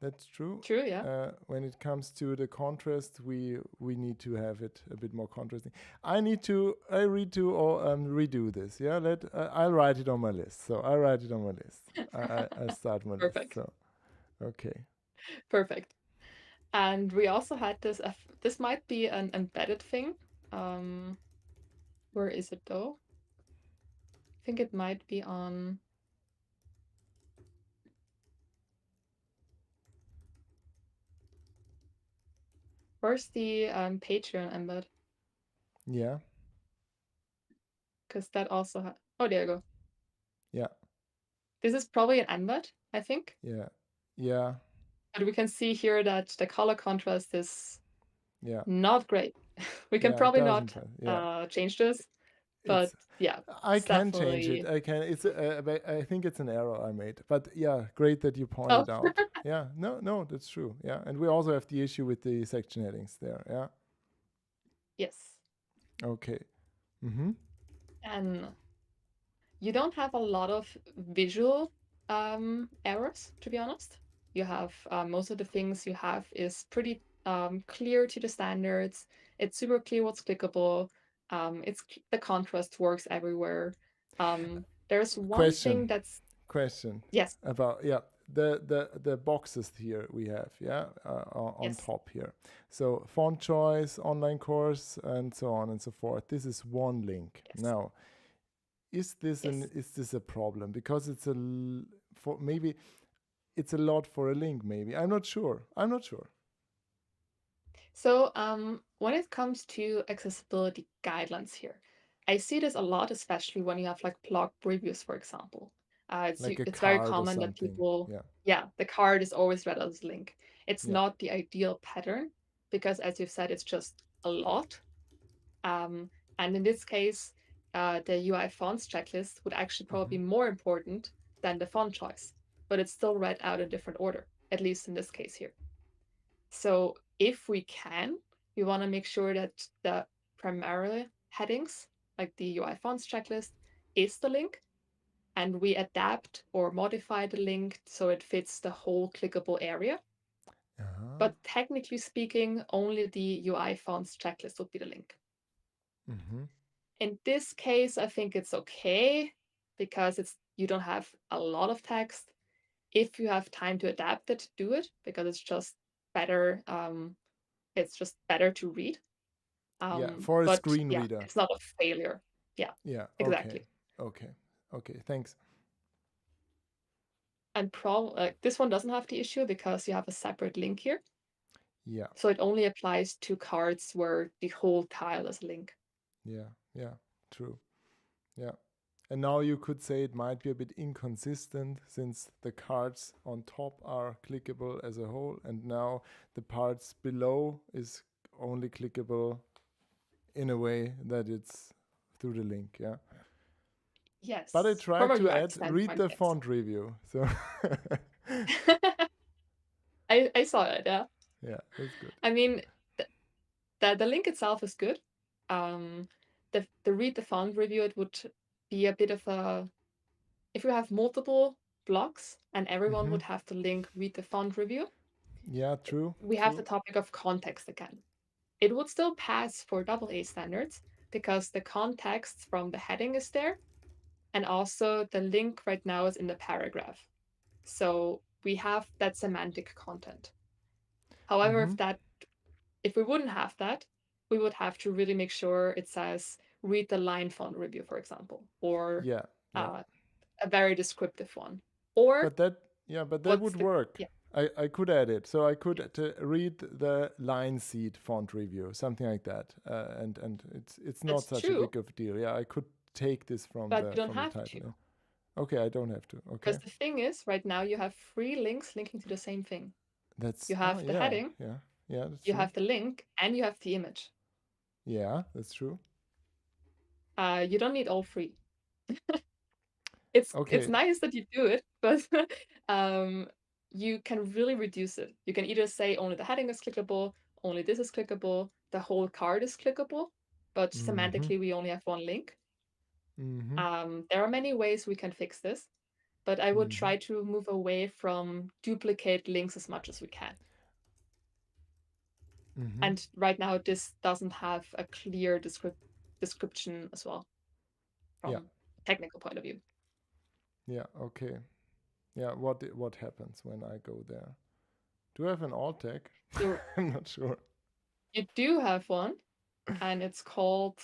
That's true. True, yeah. When it comes to the contrast, we need to have it a bit more contrasting. I need to or redo this. Yeah, I'll write it on my list. So I write it on my list. I start my list. Perfect. So okay. Perfect. And we also had this, this might be an embedded thing. Where is it though? I think it might be on. Where's the Patreon embed? Yeah. Because that also oh, there you go. Yeah. This is probably an embed, I think. Yeah. Yeah. But we can see here that the color contrast is Yeah. not great. We can Yeah. It probably doesn't. not Yeah. change this, but It's. yeah, I it's can change it. definitely. I can. I think it's an error I made. But yeah, great that you Oh, pointed out. Yeah. No. No. That's true. Yeah. And we also have the issue with the section headings there. Yeah. yes. Okay. Mm-hmm. And you don't have a lot of visual errors, to be honest. You have most of the things you have is pretty clear to the standards. It's super clear what's clickable. The contrast works everywhere. There's one Question. thing that's Question. yes, About the boxes here we have, yeah, on yes, top here. So font choice, online course, and so on and so forth. This is one link. yes, Now, yes. is this a problem? Because for maybe it's a lot for a link. Maybe I'm not sure. I'm not sure. So when it comes to accessibility guidelines here, I see this a lot, especially when you have like blog reviews, for example. Like a It's very card or common that something. people, Yeah. yeah, the card is always read as a link. It's Yeah. not the ideal pattern because, as you've said, it's just a lot. Um, and in this case, the UI fonts checklist would actually probably Mm-hmm. be more important than the font choice, but it's still read out in different order, at least in this case here. So if we can, we want to make sure that the primary headings, like the UI fonts checklist, is the link, and we adapt or modify the link so it fits the whole clickable area. Uh-huh. But technically speaking, only the UI fonts checklist would be the link. Mm-hmm. In this case, I think it's okay because you don't have a lot of text. If you have time to adapt it, do it because it's just better. It's just better to read. Yeah. For a But screen yeah, reader. it's not a failure. Yeah, Yeah. Okay. exactly. Okay. Okay. Thanks. And this one doesn't have the issue because you have a separate link here. Yeah. So it only applies to cards where the whole tile is a link. Yeah. Yeah. True. Yeah. And now you could say it might be a bit inconsistent since the cards on top are clickable as a whole, and now the parts below is only clickable in a way that it's through the link. Yeah. But I Yes, from tried a to UX add read standpoint, the yes. font review. So I saw it, yeah. yeah, that's good. I mean, the link itself is good. Um, the read the font review, it would be a bit of a if you have multiple blocks and everyone Mm-hmm. would have to link read the font review, Yeah, true, we have the true. topic of context again. It would still pass for AA standards because the context from the heading is there, and also the link right now is in the paragraph. So we have that semantic content. However, Mm-hmm. if we wouldn't have that, we would have to really make sure it says read the line font review, for example, or Yeah, yeah. uh, a very descriptive one. Or But that, yeah, but that what's would the work. yeah, I could add it. So I could to read the line seed font review, something like that. And it's not that's such a true, big of a deal. Yeah, I could take this but you don't from the have title. to. Yeah. Okay, I don't have to. Because Okay. the thing is, right now you have three links linking to the same thing. That's You have the yeah, heading, yeah. Yeah, that's you true. have the link, and you have the image. Yeah, that's true. You don't need all three. It's Okay. nice that you do it, but you can really reduce it. You can either say only the heading is clickable, only this is clickable, the whole card is clickable, but Mm-hmm. semantically we only have one link. Mm-hmm. There are many ways we can fix this, but I would Mm-hmm. try to move away from duplicate links as much as we can. Mm-hmm. And right now, this doesn't have a clear description as well Yeah. from a technical point of view. Yeah. Okay. Yeah. What happens when I go there? Do I have an alt tag? So I'm not sure. you do have one, and it's called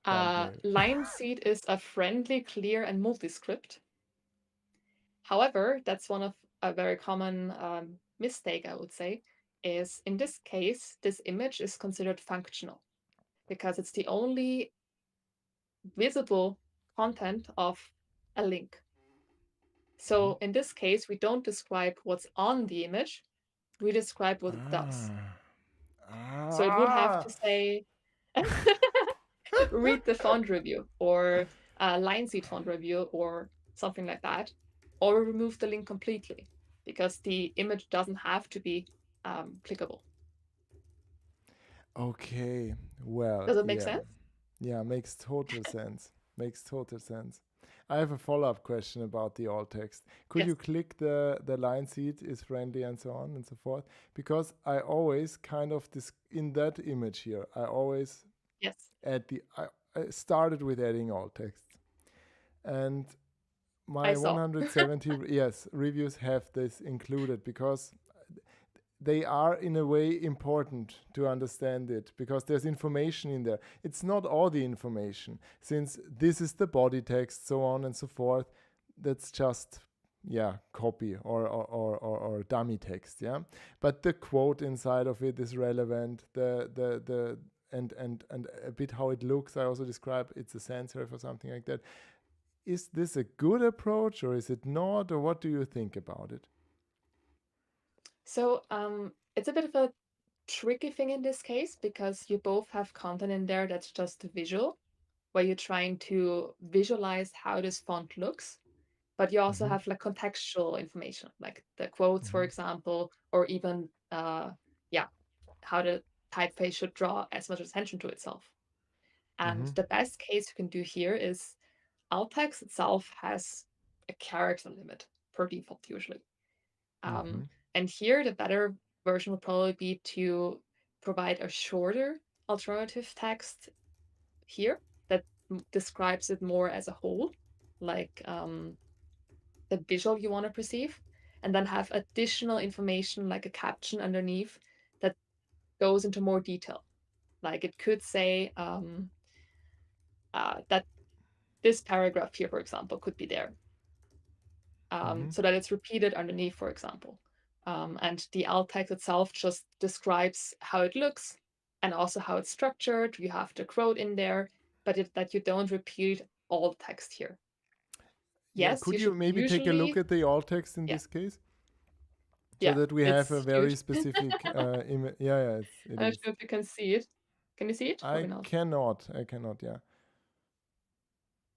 Thumbnail. line seed is a friendly, clear, and multi-script. However, that's one of a very common mistake, I would say, is in this case, this image is considered functional because it's the only visible content of a link. So in this case, we don't describe what's on the image, we describe what it does. So it would have to Ah. say, read the font review or line seed font review or something like that, or remove the link completely because the image doesn't have to be clickable. Okay. Well, Does it make yeah. sense? Yeah, makes total sense. Makes total sense. I have a follow-up question about the alt text. Could Yes. you click the line seed is friendly and so on and so forth? Because I always kind of this in that image here, I always Yes. add I started with adding alt text. And I my saw. 170 yes, reviews have this included because they are in a way important to understand it because there's information in there. It's not all the information, since this is the body text, so on and so forth. That's just copy or dummy text, yeah. But the quote inside of it is relevant. The and a bit how it looks. I also describe it's a sans serif or something like that. Is this a good approach or is it not? Or what do you think about it? So it's a bit of a tricky thing in this case because you both have content in there that's just visual, where you're trying to visualize how this font looks, but you also Mm-hmm. have like contextual information, like the quotes, for Mm-hmm. example, or even yeah, how the typeface should draw as much attention to itself. And Mm-hmm. the best case you can do here is alt text itself has a character limit per default usually. Mm-hmm. And here, the better version would probably be to provide a shorter alternative text here that describes it more as a whole, like the visual you want to perceive, and then have additional information like a caption underneath that goes into more detail. Like it could say that this paragraph here, for example, could be there, Mm-hmm. so that it's repeated underneath, for example. And the alt text itself just describes how it looks and also how it's structured. You have the quote in there, but that you don't repeat all the text here. Yeah, Yes, could you you should maybe take a look usually, at the alt text in yeah, this case, so yeah, that we have a it's very huge. specific image? Yeah, yeah, it I'm not is. sure if you can see it. Can you see it? I Probably not. cannot. I cannot. Yeah.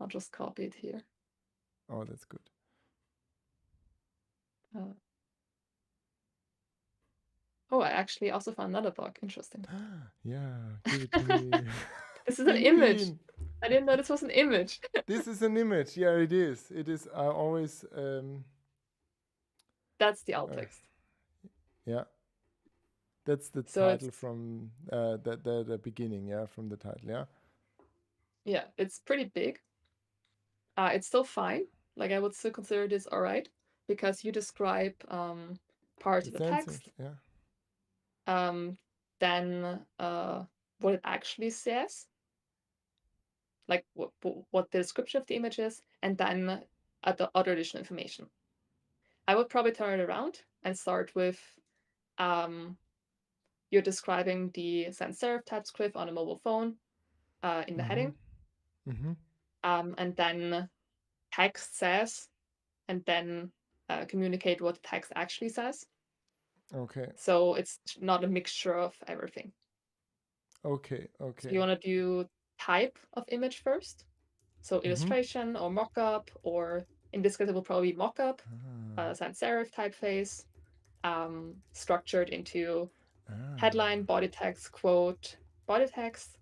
I'll just copy it here. Oh, that's good. Uh, oh, I actually also found another book. Interesting. Yeah, give it to me. This is an Fill me image. in. I didn't know this was an image. This is an image. Yeah, it is. It is. I always. That's the alt Uh, text. yeah, that's the So it's, title from the beginning. Yeah, from the title. Yeah. yeah, it's pretty big. It's still fine. Like I would still consider this all right because you describe parts The of the sensor. text, Yeah. um, then what it actually says, like what the description of the image is, and then the other additional information. I would probably turn it around and start with um, you're describing the sans serif TypeScript on a mobile phone in the Mm-hmm. heading, Mm-hmm. and then text says, and then communicate what the text actually says. Okay. So it's not a mixture of everything. Okay. So you Okay. want to do type of image first. So Mm-hmm. illustration or mockup, or in this case, it will probably be mockup, Ah. sans serif typeface, structured into headline, Ah. body text, quote, body text,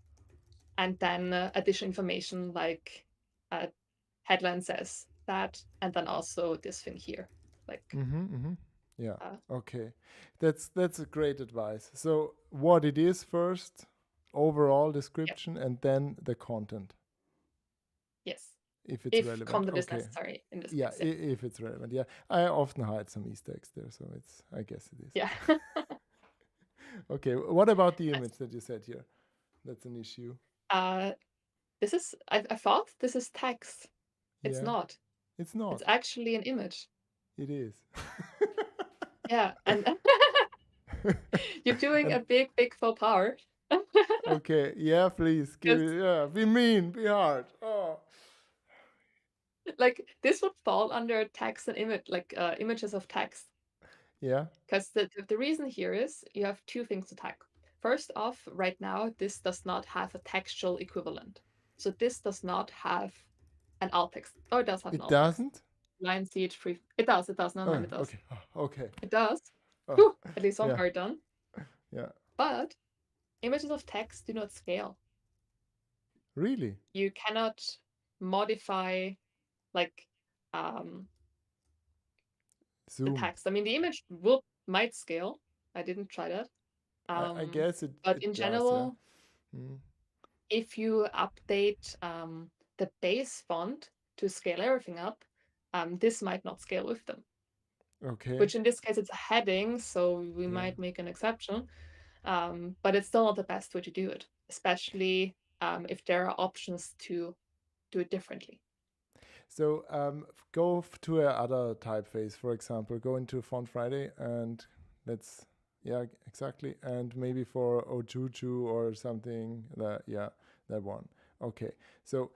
and then additional information like headline says that, and then also this thing here, like Mm-hmm. Mm-hmm. Yeah. uh, Okay. That's a great advice. So what it is first, overall yeah, description, and then the content. yes, if it's if relevant. content is Okay. necessary in this Yeah, case. Yeah. if it's relevant. Yeah, I often hide some Easter eggs there, so I guess it is. Yeah. Okay, what about the image that you said here? That's an issue. This is, I thought this is text. It's Yeah, not. it's It's not. actually an image. It is. Yeah. And you're doing a And big, big faux pas. okay, yeah, please give it. Yeah, be mean, be hard. Oh, Like this would fall under text and image, like images of text. yeah. Because the reason here is you have two things to tackle. First off, right now, this does not have a textual equivalent. So this does not have an alt text. Oh, it does have an It alt text. doesn't. Line CH pref. It does. No, Oh, mind, it does. okay. Oh, okay. It does. Oh, Whew, at least one yeah, part done. yeah. But images of text do not scale. Really? You cannot modify like the Zoom. text. I mean, the image might scale. I didn't try that. I guess But in it does. Yeah. general, if you update the base font to scale everything up, this might not scale with them. Okay. Which in this case, it's a heading, so we might make an exception. But it's still not the best way to do it, especially if there are options to do it differently. So go to another typeface, for example. Go into Font Friday and let's, yeah, exactly. And maybe for Ojuju or something, that one. Okay. So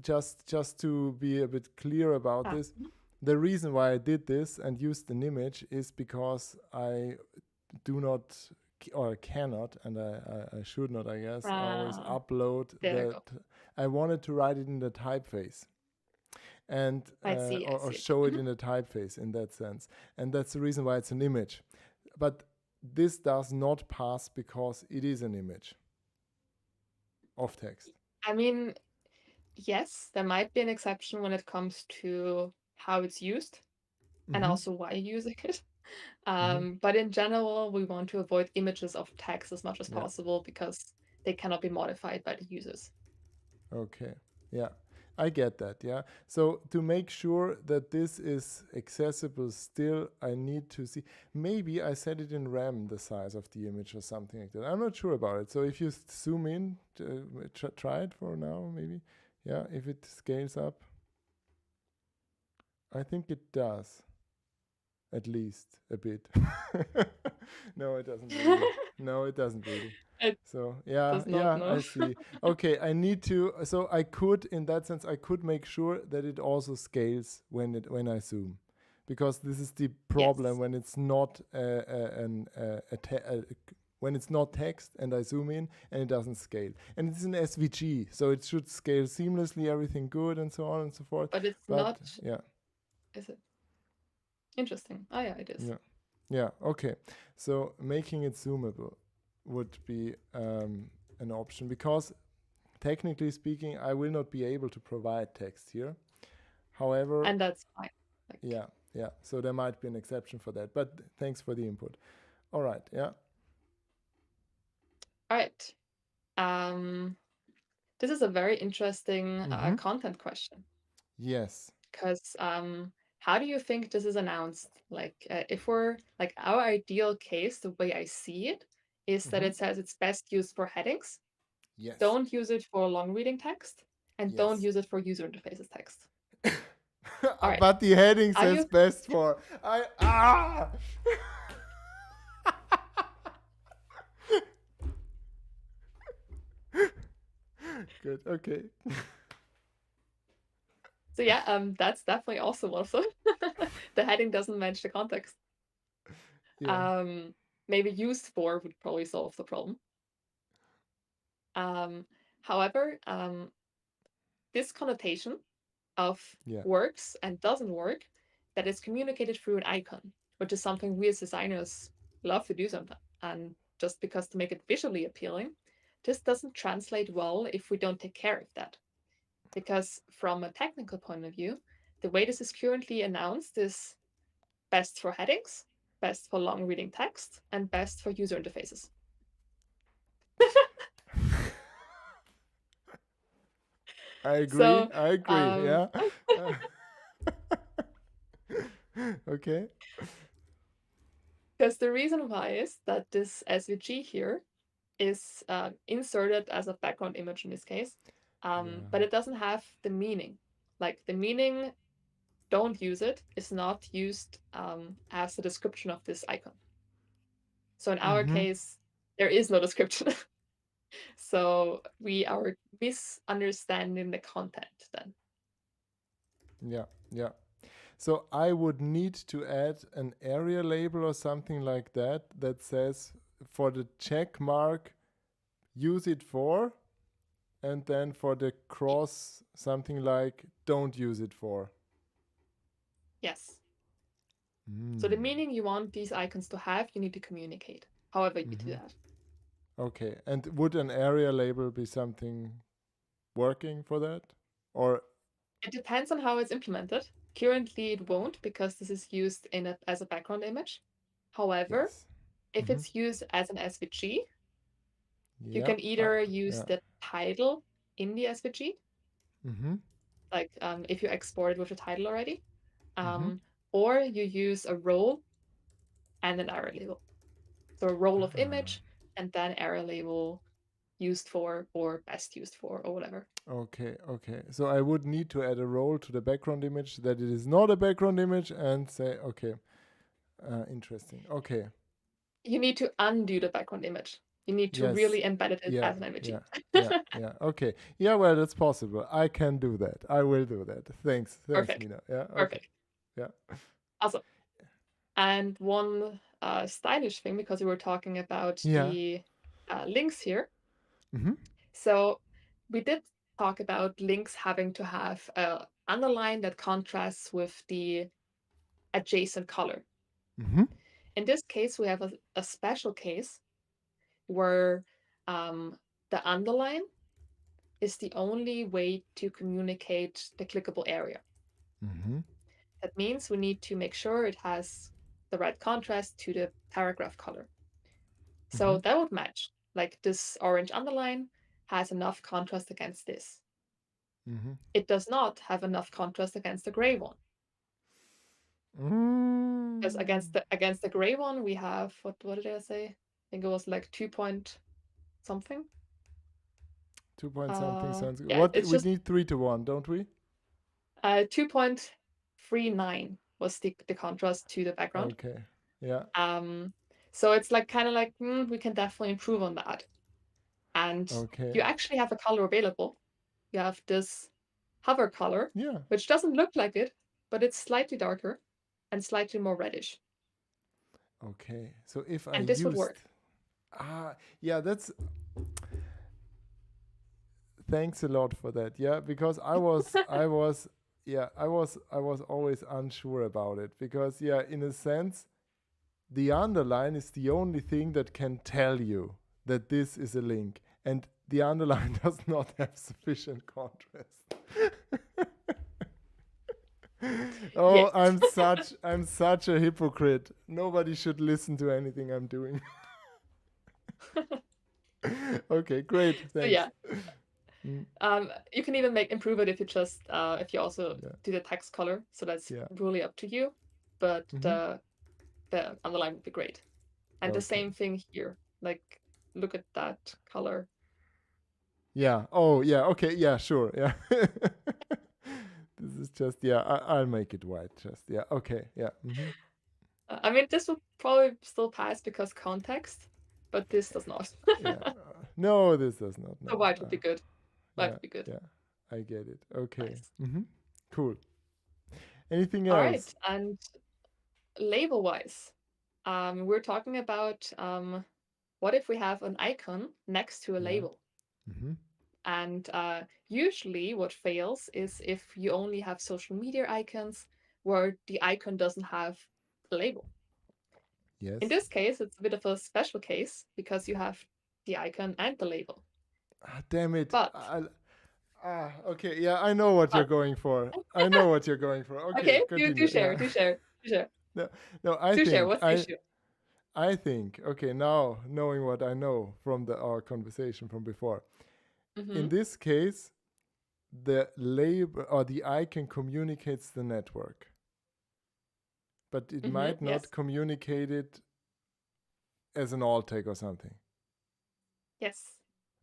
just to be a bit clear about this, the reason why I did this and used an image is because I do not or cannot, and I should not, I guess, always upload that. I wanted to write it in the typeface and or show it in a typeface in that sense, and that's the reason why it's an image. But this does not pass because it is an image of text. I mean, yes, there might be an exception when it comes to how it's used and also why you're using it. But in general, we want to avoid images of text as much as possible because they cannot be modified by the users. Okay, yeah, I get that, yeah. So to make sure that this is accessible still, I need to see, maybe I set it in RAM, the size of the image or something like that. I'm not sure about it. So if you zoom in, try it for now, maybe. Yeah, if it scales up. I think it does. At least a bit. No, it doesn't really. No, it doesn't really. So yeah, I see. Okay, I need to. So I could, in that sense, I could make sure that it also scales when I zoom, because this is the problem when it's not when it's not text and I zoom in and it doesn't scale. And it's an SVG, so it should scale seamlessly, everything good, and so on and so forth. But it's not. Yeah. Is it? Interesting. Oh yeah, it is. Yeah. Yeah. Okay. So making it zoomable would be an option, because technically speaking, I will not be able to provide text here. However, and that's fine. Yeah. So there might be an exception for that, but thanks for the input. All right. Yeah. All right. This is a very interesting content question. Yes. Because how do you think this is announced? Like, if we're like, our ideal case, the way I see it, is that it says it's best used for headings. Yes. Don't use it for long reading text, and don't use it for user interfaces text. Right. But the heading says best for Good. Okay. So yeah, that's definitely also one of them. The heading doesn't match the context. Yeah. Maybe used for would probably solve the problem. However, this connotation of works and doesn't work, that is communicated through an icon, which is something we as designers love to do sometimes. And just because to make it visually appealing, this doesn't translate well if we don't take care of that. Because from a technical point of view, the way this is currently announced is best for headings, best for long reading text, and best for user interfaces. I agree. So, I agree. um, Yeah. Okay. because the reason why is that this SVG here is inserted as a background image in this case, Yeah. but it doesn't have the meaning. Like the meaning, don't use it, is not used as the description of this icon. So in our Mm-hmm. case, there is no description. So we are misunderstanding the content then. Yeah. Yeah. So I would need to add an area label or something like that that says for the check mark, use it for, and then for the cross, something like don't use it for. Yes. So the Mm. meaning you want these icons to have, you need to communicate. However you do Mm-hmm. that. Okay. And would an area label be something working for that? Or It depends on how it's implemented. Currently, it won't because this is used as a background image. However, yes. if Mm-hmm. it's used as an SVG, you Yeah. can either use Yeah. the title in the SVG, Mm-hmm. like if you export it with a title already, Mm-hmm. or you use a role and an arrow label. So a role of Ah. image and then arrow label used for or best used for or whatever. Okay, okay. So I would need to add a role to the background image that it is not a background image and say, okay, interesting. Okay. You need to undo the background image. You need to Yes. really embed it Yeah, as an yeah, MVG. yeah, yeah. Okay. Yeah, well, that's possible. I can do that. I will do that. Thanks. Thanks, Perfect. Mina. Yeah, okay. Perfect. Yeah. Awesome. And one stylish thing, because we were talking about Yeah. the links here. Mm-hmm. So we did talk about links having to have an underline that contrasts with the adjacent color. Mm-hmm. In this case, we have a special case where the underline is the only way to communicate the clickable area. Mm-hmm. That means we need to make sure it has the right contrast to the paragraph color. Mm-hmm. So that would match. Like this orange underline has enough contrast against this. Mm-hmm. It does not have enough contrast against the gray one. Because Mm. against the gray one, we have what did I say? I think it was like 2 point something. 2 point something sounds good. Yeah, What it's we just need 3-1, don't we? 2.39 was the contrast to the background. Okay. Yeah. So it's like kind of like we can definitely improve on that. And Okay. you actually have a color available. You have this hover color, Yeah. which doesn't look like it, but it's slightly darker and slightly more reddish. Okay. So if I And this would used work. yeah, that's thanks a lot for that. Yeah, because I was always unsure about it because yeah, in a sense, the underline is the only thing that can tell you that this is a link, and the underline does not have sufficient contrast. Oh, Yes. I'm such a hypocrite. Nobody should listen to anything I'm doing. Okay, great. So Thanks. yeah, Mm, you can even improve it if you just if you also yeah. do the text color. So that's Yeah. really up to you. But Mm-hmm. the underline would be great. And the Okay. same thing here. Like look at that color. Yeah. Oh, yeah. Okay. Yeah. Sure. Yeah. This is just yeah. I'll make it white. Just yeah. Okay. Yeah. Mm-hmm. I mean, this would probably still pass because context, but this does not. Yeah. No, this does not. So No. white would be good. White Yeah. would be good. Yeah. I get it. Okay. Nice. Mm-hmm. Cool. Anything All right. else? And label wise, we're talking about what if we have an icon next to a Yeah. label? Mm-hmm. And usually, what fails is if you only have social media icons where the icon doesn't have a label. In Yes. this case, it's a bit of a special case because you have the icon and the label. Damn it. But, Okay. Yeah. I know what you're but, going for. I know what you're going for. Okay. okay, do Continue. share, Yeah. do share, do share, No. No. I do share. think What's the issue? I think, okay, now knowing what I know from our conversation from before, Mm-hmm. in this case, the label or the icon communicates the network, but it might not Yes. communicate it as an alt tag or something. Yes.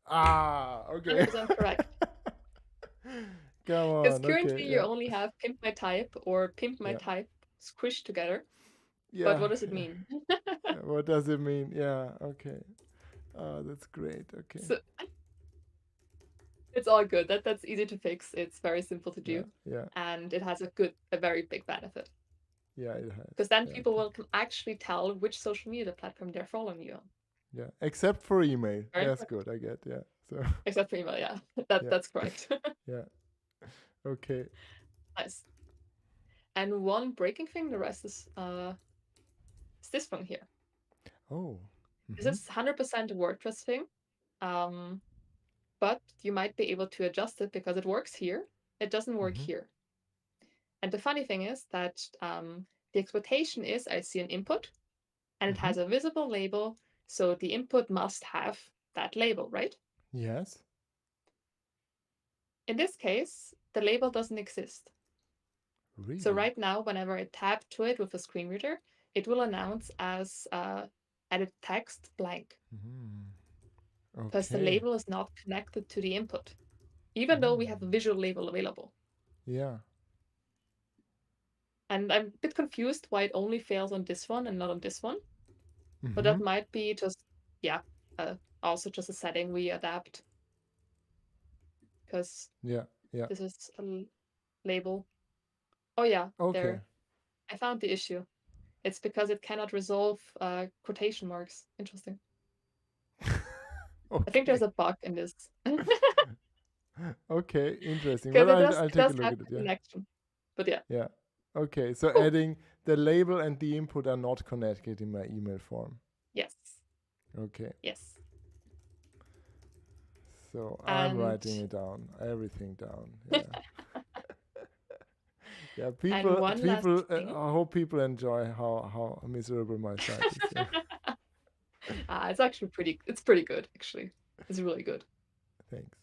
Okay. 100% correct. Come Because on. Okay. currently you Yeah. only have pimp my type or pimp my Yeah. type squished together. But Yeah. what does it Yeah. mean? What does it mean? Yeah. Okay. That's great. Okay. So it's all good. That's easy to fix. It's very simple to Yeah. do. Yeah. And it has a very big benefit. Yeah. It has. Because then Yeah. people Okay. can actually tell which social media platform they're following you on. Yeah. Except for email. Very That's important. good. I get. Yeah. So. Except for email, yeah. Yeah. That's correct. Yeah. Okay. Nice. And one breaking thing, the rest is this one here. Oh. This Mm-hmm. is 100% a WordPress thing. Um, but you might be able to adjust it because it works here. It doesn't work Mm-hmm. here. And the funny thing is that the expectation is I see an input and it Mm-hmm. has a visible label. So the input must have that label, right? Yes. In this case, the label doesn't exist. So Really. right now, whenever I tap to it with a screen reader, it will announce as edit text blank Mm. because the Okay. label is not connected to the input, even though we have a visual label available. Yeah. And I'm a bit confused why it only fails on this one and not on this one. But Mm-hmm. that might be just, yeah, also just a setting we adapt because Yeah. Yeah. this is a label. Oh, yeah, Okay. there. I found the issue. It's because it cannot resolve quotation marks. Interesting. I think Okay. there's a bug in this. Okay. Interesting. Because Well, it does I'll it take a does look have at it. a Yeah. connection. But yeah. Yeah. Okay. So Cool. adding the label and the input are not connected in my email form. Yes. Okay. Yes. So I'm And writing it down. Everything down. Yeah. Yeah. and People. one last People. thing. I hope people enjoy how miserable my site is. Yeah. It's actually pretty good, actually. It's really good. Thanks.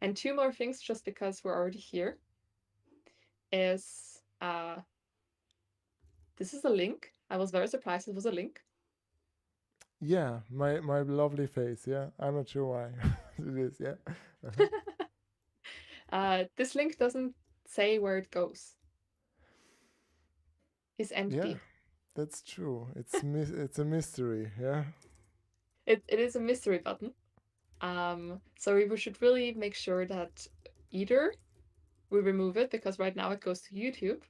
And two more things, just because we're already here, is this is a link. I was very surprised it was a link. Yeah. My lovely face. Yeah. I'm not sure why it is. Yeah. Uh-huh. This link doesn't say where it goes. It's Yeah. empty. That's true. It's a mystery. Yeah. It is a mystery button. So we should really make sure that either we remove it because right now it goes to YouTube,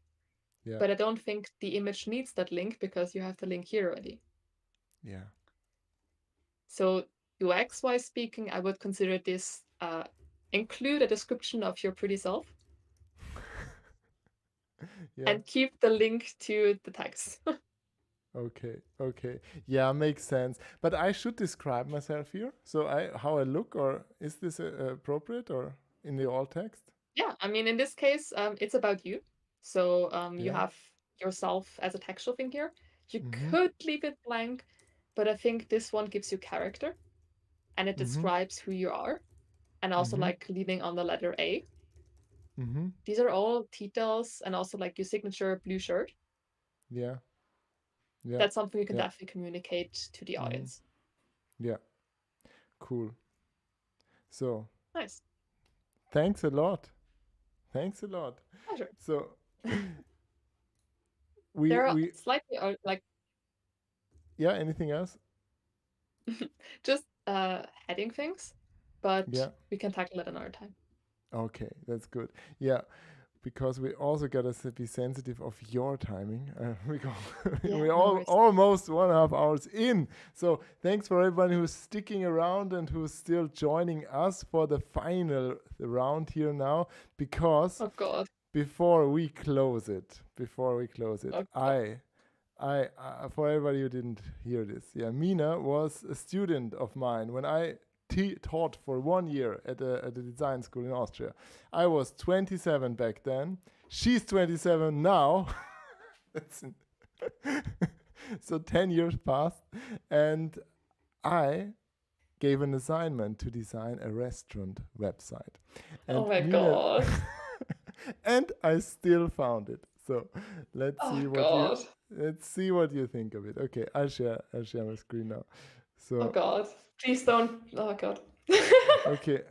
Yeah. but I don't think the image needs that link because you have the link here already. Yeah. So UX-wise speaking, I would consider this include a description of your pretty self Yeah. and keep the link to the text. Okay. Okay. Yeah, makes sense. But I should describe myself here. So how I look, or is this appropriate, or in the alt text? Yeah, I mean, in this case, it's about you. So you Yeah. have yourself as a textual thing here. You Mm-hmm. could leave it blank, but I think this one gives you character and it Mm-hmm. describes who you are. And also Mm-hmm. like leaving on the letter A. Mm-hmm. These are all details and also like your signature blue shirt. Yeah. Yeah. That's something you can Yeah. definitely communicate to the Mm-hmm. audience. Yeah. Cool. So Nice. thanks a lot. Thanks a lot. Pleasure. So we There are we slightly like yeah. Anything else? just heading things, but Yeah. we can tackle it another time. Okay, that's good. Yeah, because we also gotta be sensitive of your timing. Yeah, We're no all worries. almost 1.5 hours in. So thanks for everyone who's sticking around and who's still joining us for the final round here now. Because Oh God. before we close it, Oh God. for everybody who didn't hear this, yeah, Mina was a student of mine when I taught for 1 year at a design school in Austria. I was 27 back then. She's 27 now. So 10 years passed, and I gave an assignment to design a restaurant website. Oh And my Mina, God. and I still found it. So let's Oh see what God. you think of it. Okay, I'll share my screen now. Oh So God. Please don't. Oh God. okay,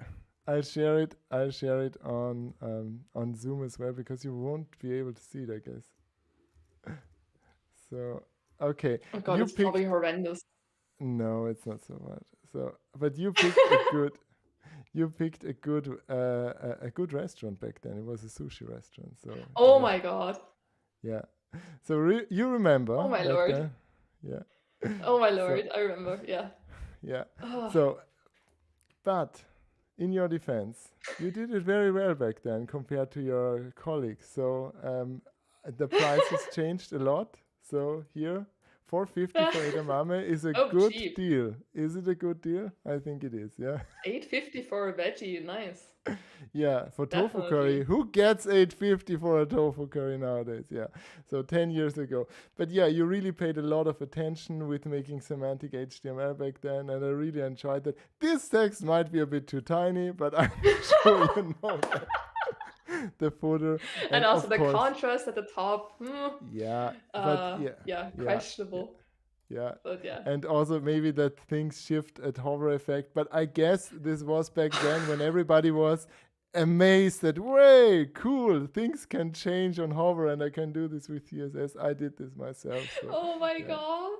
I'll share it on Zoom as well, because you won't be able to see it, I guess. So okay, Oh God, you it's probably picked. horrendous. No, it's not so much. So, but you picked a good. You picked a good restaurant back then. It was a sushi restaurant. So Oh my God. yeah. So you remember Oh my back Lord. then? Yeah. Oh my So Lord. I remember. Yeah. yeah. Oh, So, but in your defense, you did it very well back then compared to your colleagues. So the prices changed a lot. So here, 450 for edamame is a oh, good cheap. deal. Is it a good deal? I think it is. Yeah. 850 for a veggie. Nice. Yeah, for tofu curry. Definitely. Who gets 850 for a tofu curry nowadays? Yeah. So 10 years ago. But yeah, you really paid a lot of attention with making semantic HTML back then, and I really enjoyed that. This text might be a bit too tiny, but I'm sure you know that. The footer, And and also of the course, contrast at the top. yeah, but yeah, Yeah, yeah, yeah, questionable. yeah. But yeah. And also maybe that things shift at hover effect. But I guess this was back then when everybody was amazed that, way cool, things can change on hover, and I can do this with CSS. I did this myself. So Oh my yeah, God.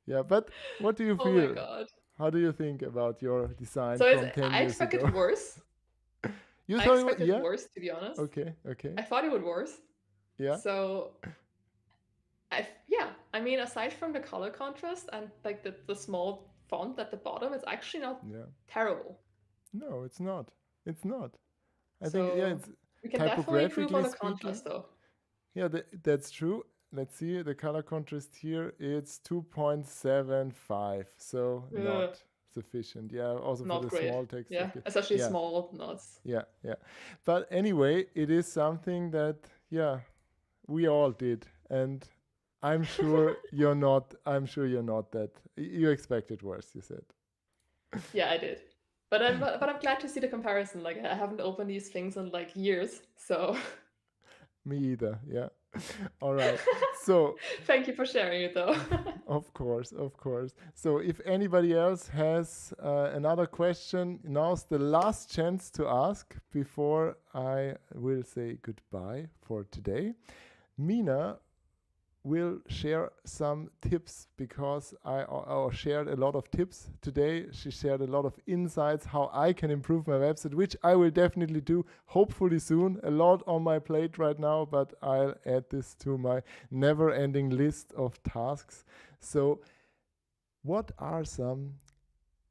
yeah. But what do you Oh my feel? God. How do you think about your design So it's, from 10 I years expected ago? worse. You I thought it was, expected yeah? worse, to be honest. Okay, okay. I thought it would worse. Yeah, So yeah, I mean, aside from the color contrast and like the small font at the bottom, it's actually not yeah. terrible. No, it's not. It's not. I think, yeah, So it's we can definitely improve on typographically the speaking. contrast though. Yeah, that's true. Let's see, the color contrast here, it's 2.75, so Uh, not sufficient. Yeah, also for Not the great. small text, Yeah, of course. especially Yeah, small notes. yeah, yeah. But anyway, it is something that, yeah, we all did. And I'm sure you're not that, you expected worse, you said. Yeah, I did. But I'm glad to see the comparison. Like I haven't opened these things in like years, so Me either, yeah. All right. So, thank you for sharing it though. of course, of course. So, if anybody else has another question, now's the last chance to ask before I will say goodbye for today. Mina will share some tips, because I shared a lot of tips today. She shared a lot of insights how I can improve my website, which I will definitely do hopefully soon. A lot on my plate right now, but I'll add this to my never-ending list of tasks. So, what are some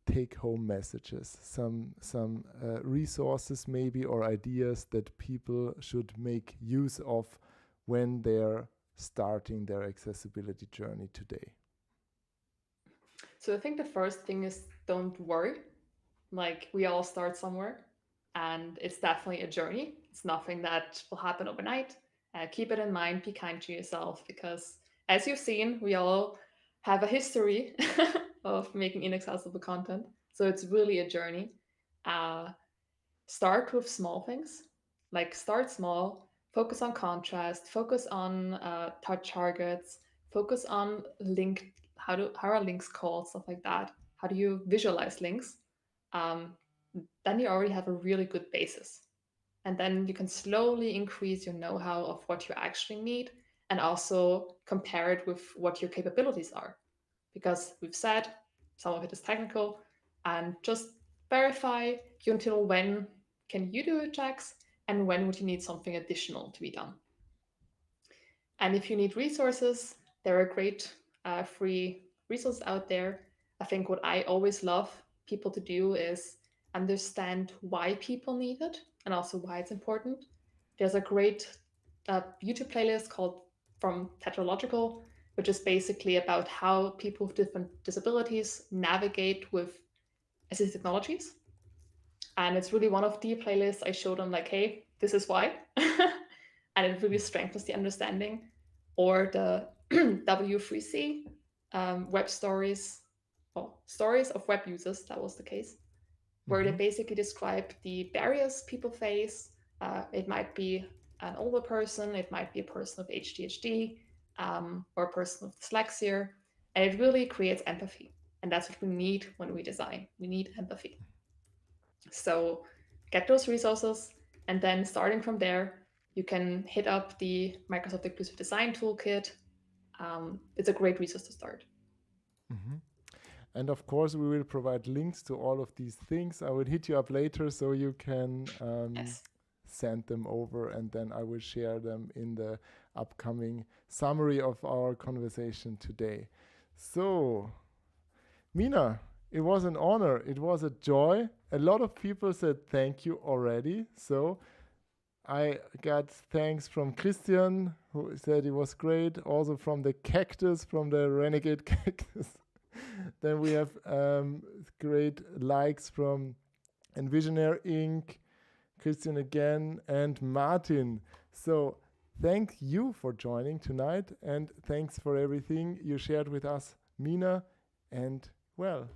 take-home messages, some resources maybe, or ideas that people should make use of when they're starting their accessibility journey today? So I think the first thing is don't worry. Like we all start somewhere, and it's definitely a journey. It's nothing that will happen overnight. Keep it in mind, be kind to yourself, because as you've seen, we all have a history of making inaccessible content. So it's really a journey. Uh, Start with small things, like start small, focus on contrast, focus on touch targets, focus on link, how are links called, stuff like that. How do you visualize links? um, then you already have a really good basis. And then you can slowly increase your know-how of what you actually need, and also compare it with what your capabilities are. Because we've said some of it is technical, and just verify until when can you do checks, and when would you need something additional to be done. And if you need resources, there are great free resources out there. I think what I always love people to do is understand why people need it and also why it's important. There's a great YouTube playlist called From Tetralogical, which is basically about how people with different disabilities navigate with assistive technologies. And it's really one of the playlists I showed them, like, hey, this is why. And it really strengthens the understanding. Or the W3C web stories. stories of web users, that was the case, where they Mm-hmm. basically describe the barriers people face. It might be an older person, it might be a person with ADHD, or a person with dyslexia, and it really creates empathy. And that's what we need when we design. We need empathy. So get those resources, and then starting from there, you can hit up the Microsoft Inclusive Design Toolkit. It's a great resource to start. Mm-hmm. And of course, we will provide links to all of these things. I will hit you up later so you can Yes. send them over, and then I will share them in the upcoming summary of our conversation today. So, Mina, it was an honor. It was a joy. A lot of people said thank you already. So, I got thanks from Christian, who said it was great. Also from the cactus, from the renegade cactus. Then we have great likes from Envisionaire Inc., Christian again, and Martin. So thank you for joining tonight, and thanks for everything you shared with us, Mina. And well,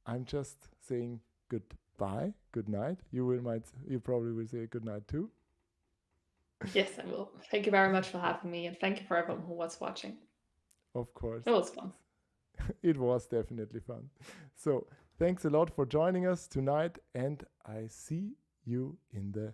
I'm just saying goodbye, good night. You probably will say good night too. Yes, I will. Thank you very much for having me, and thank you for everyone who was watching. Of course. It was fun. It was definitely fun. So, thanks a lot for joining us tonight, and I see you in the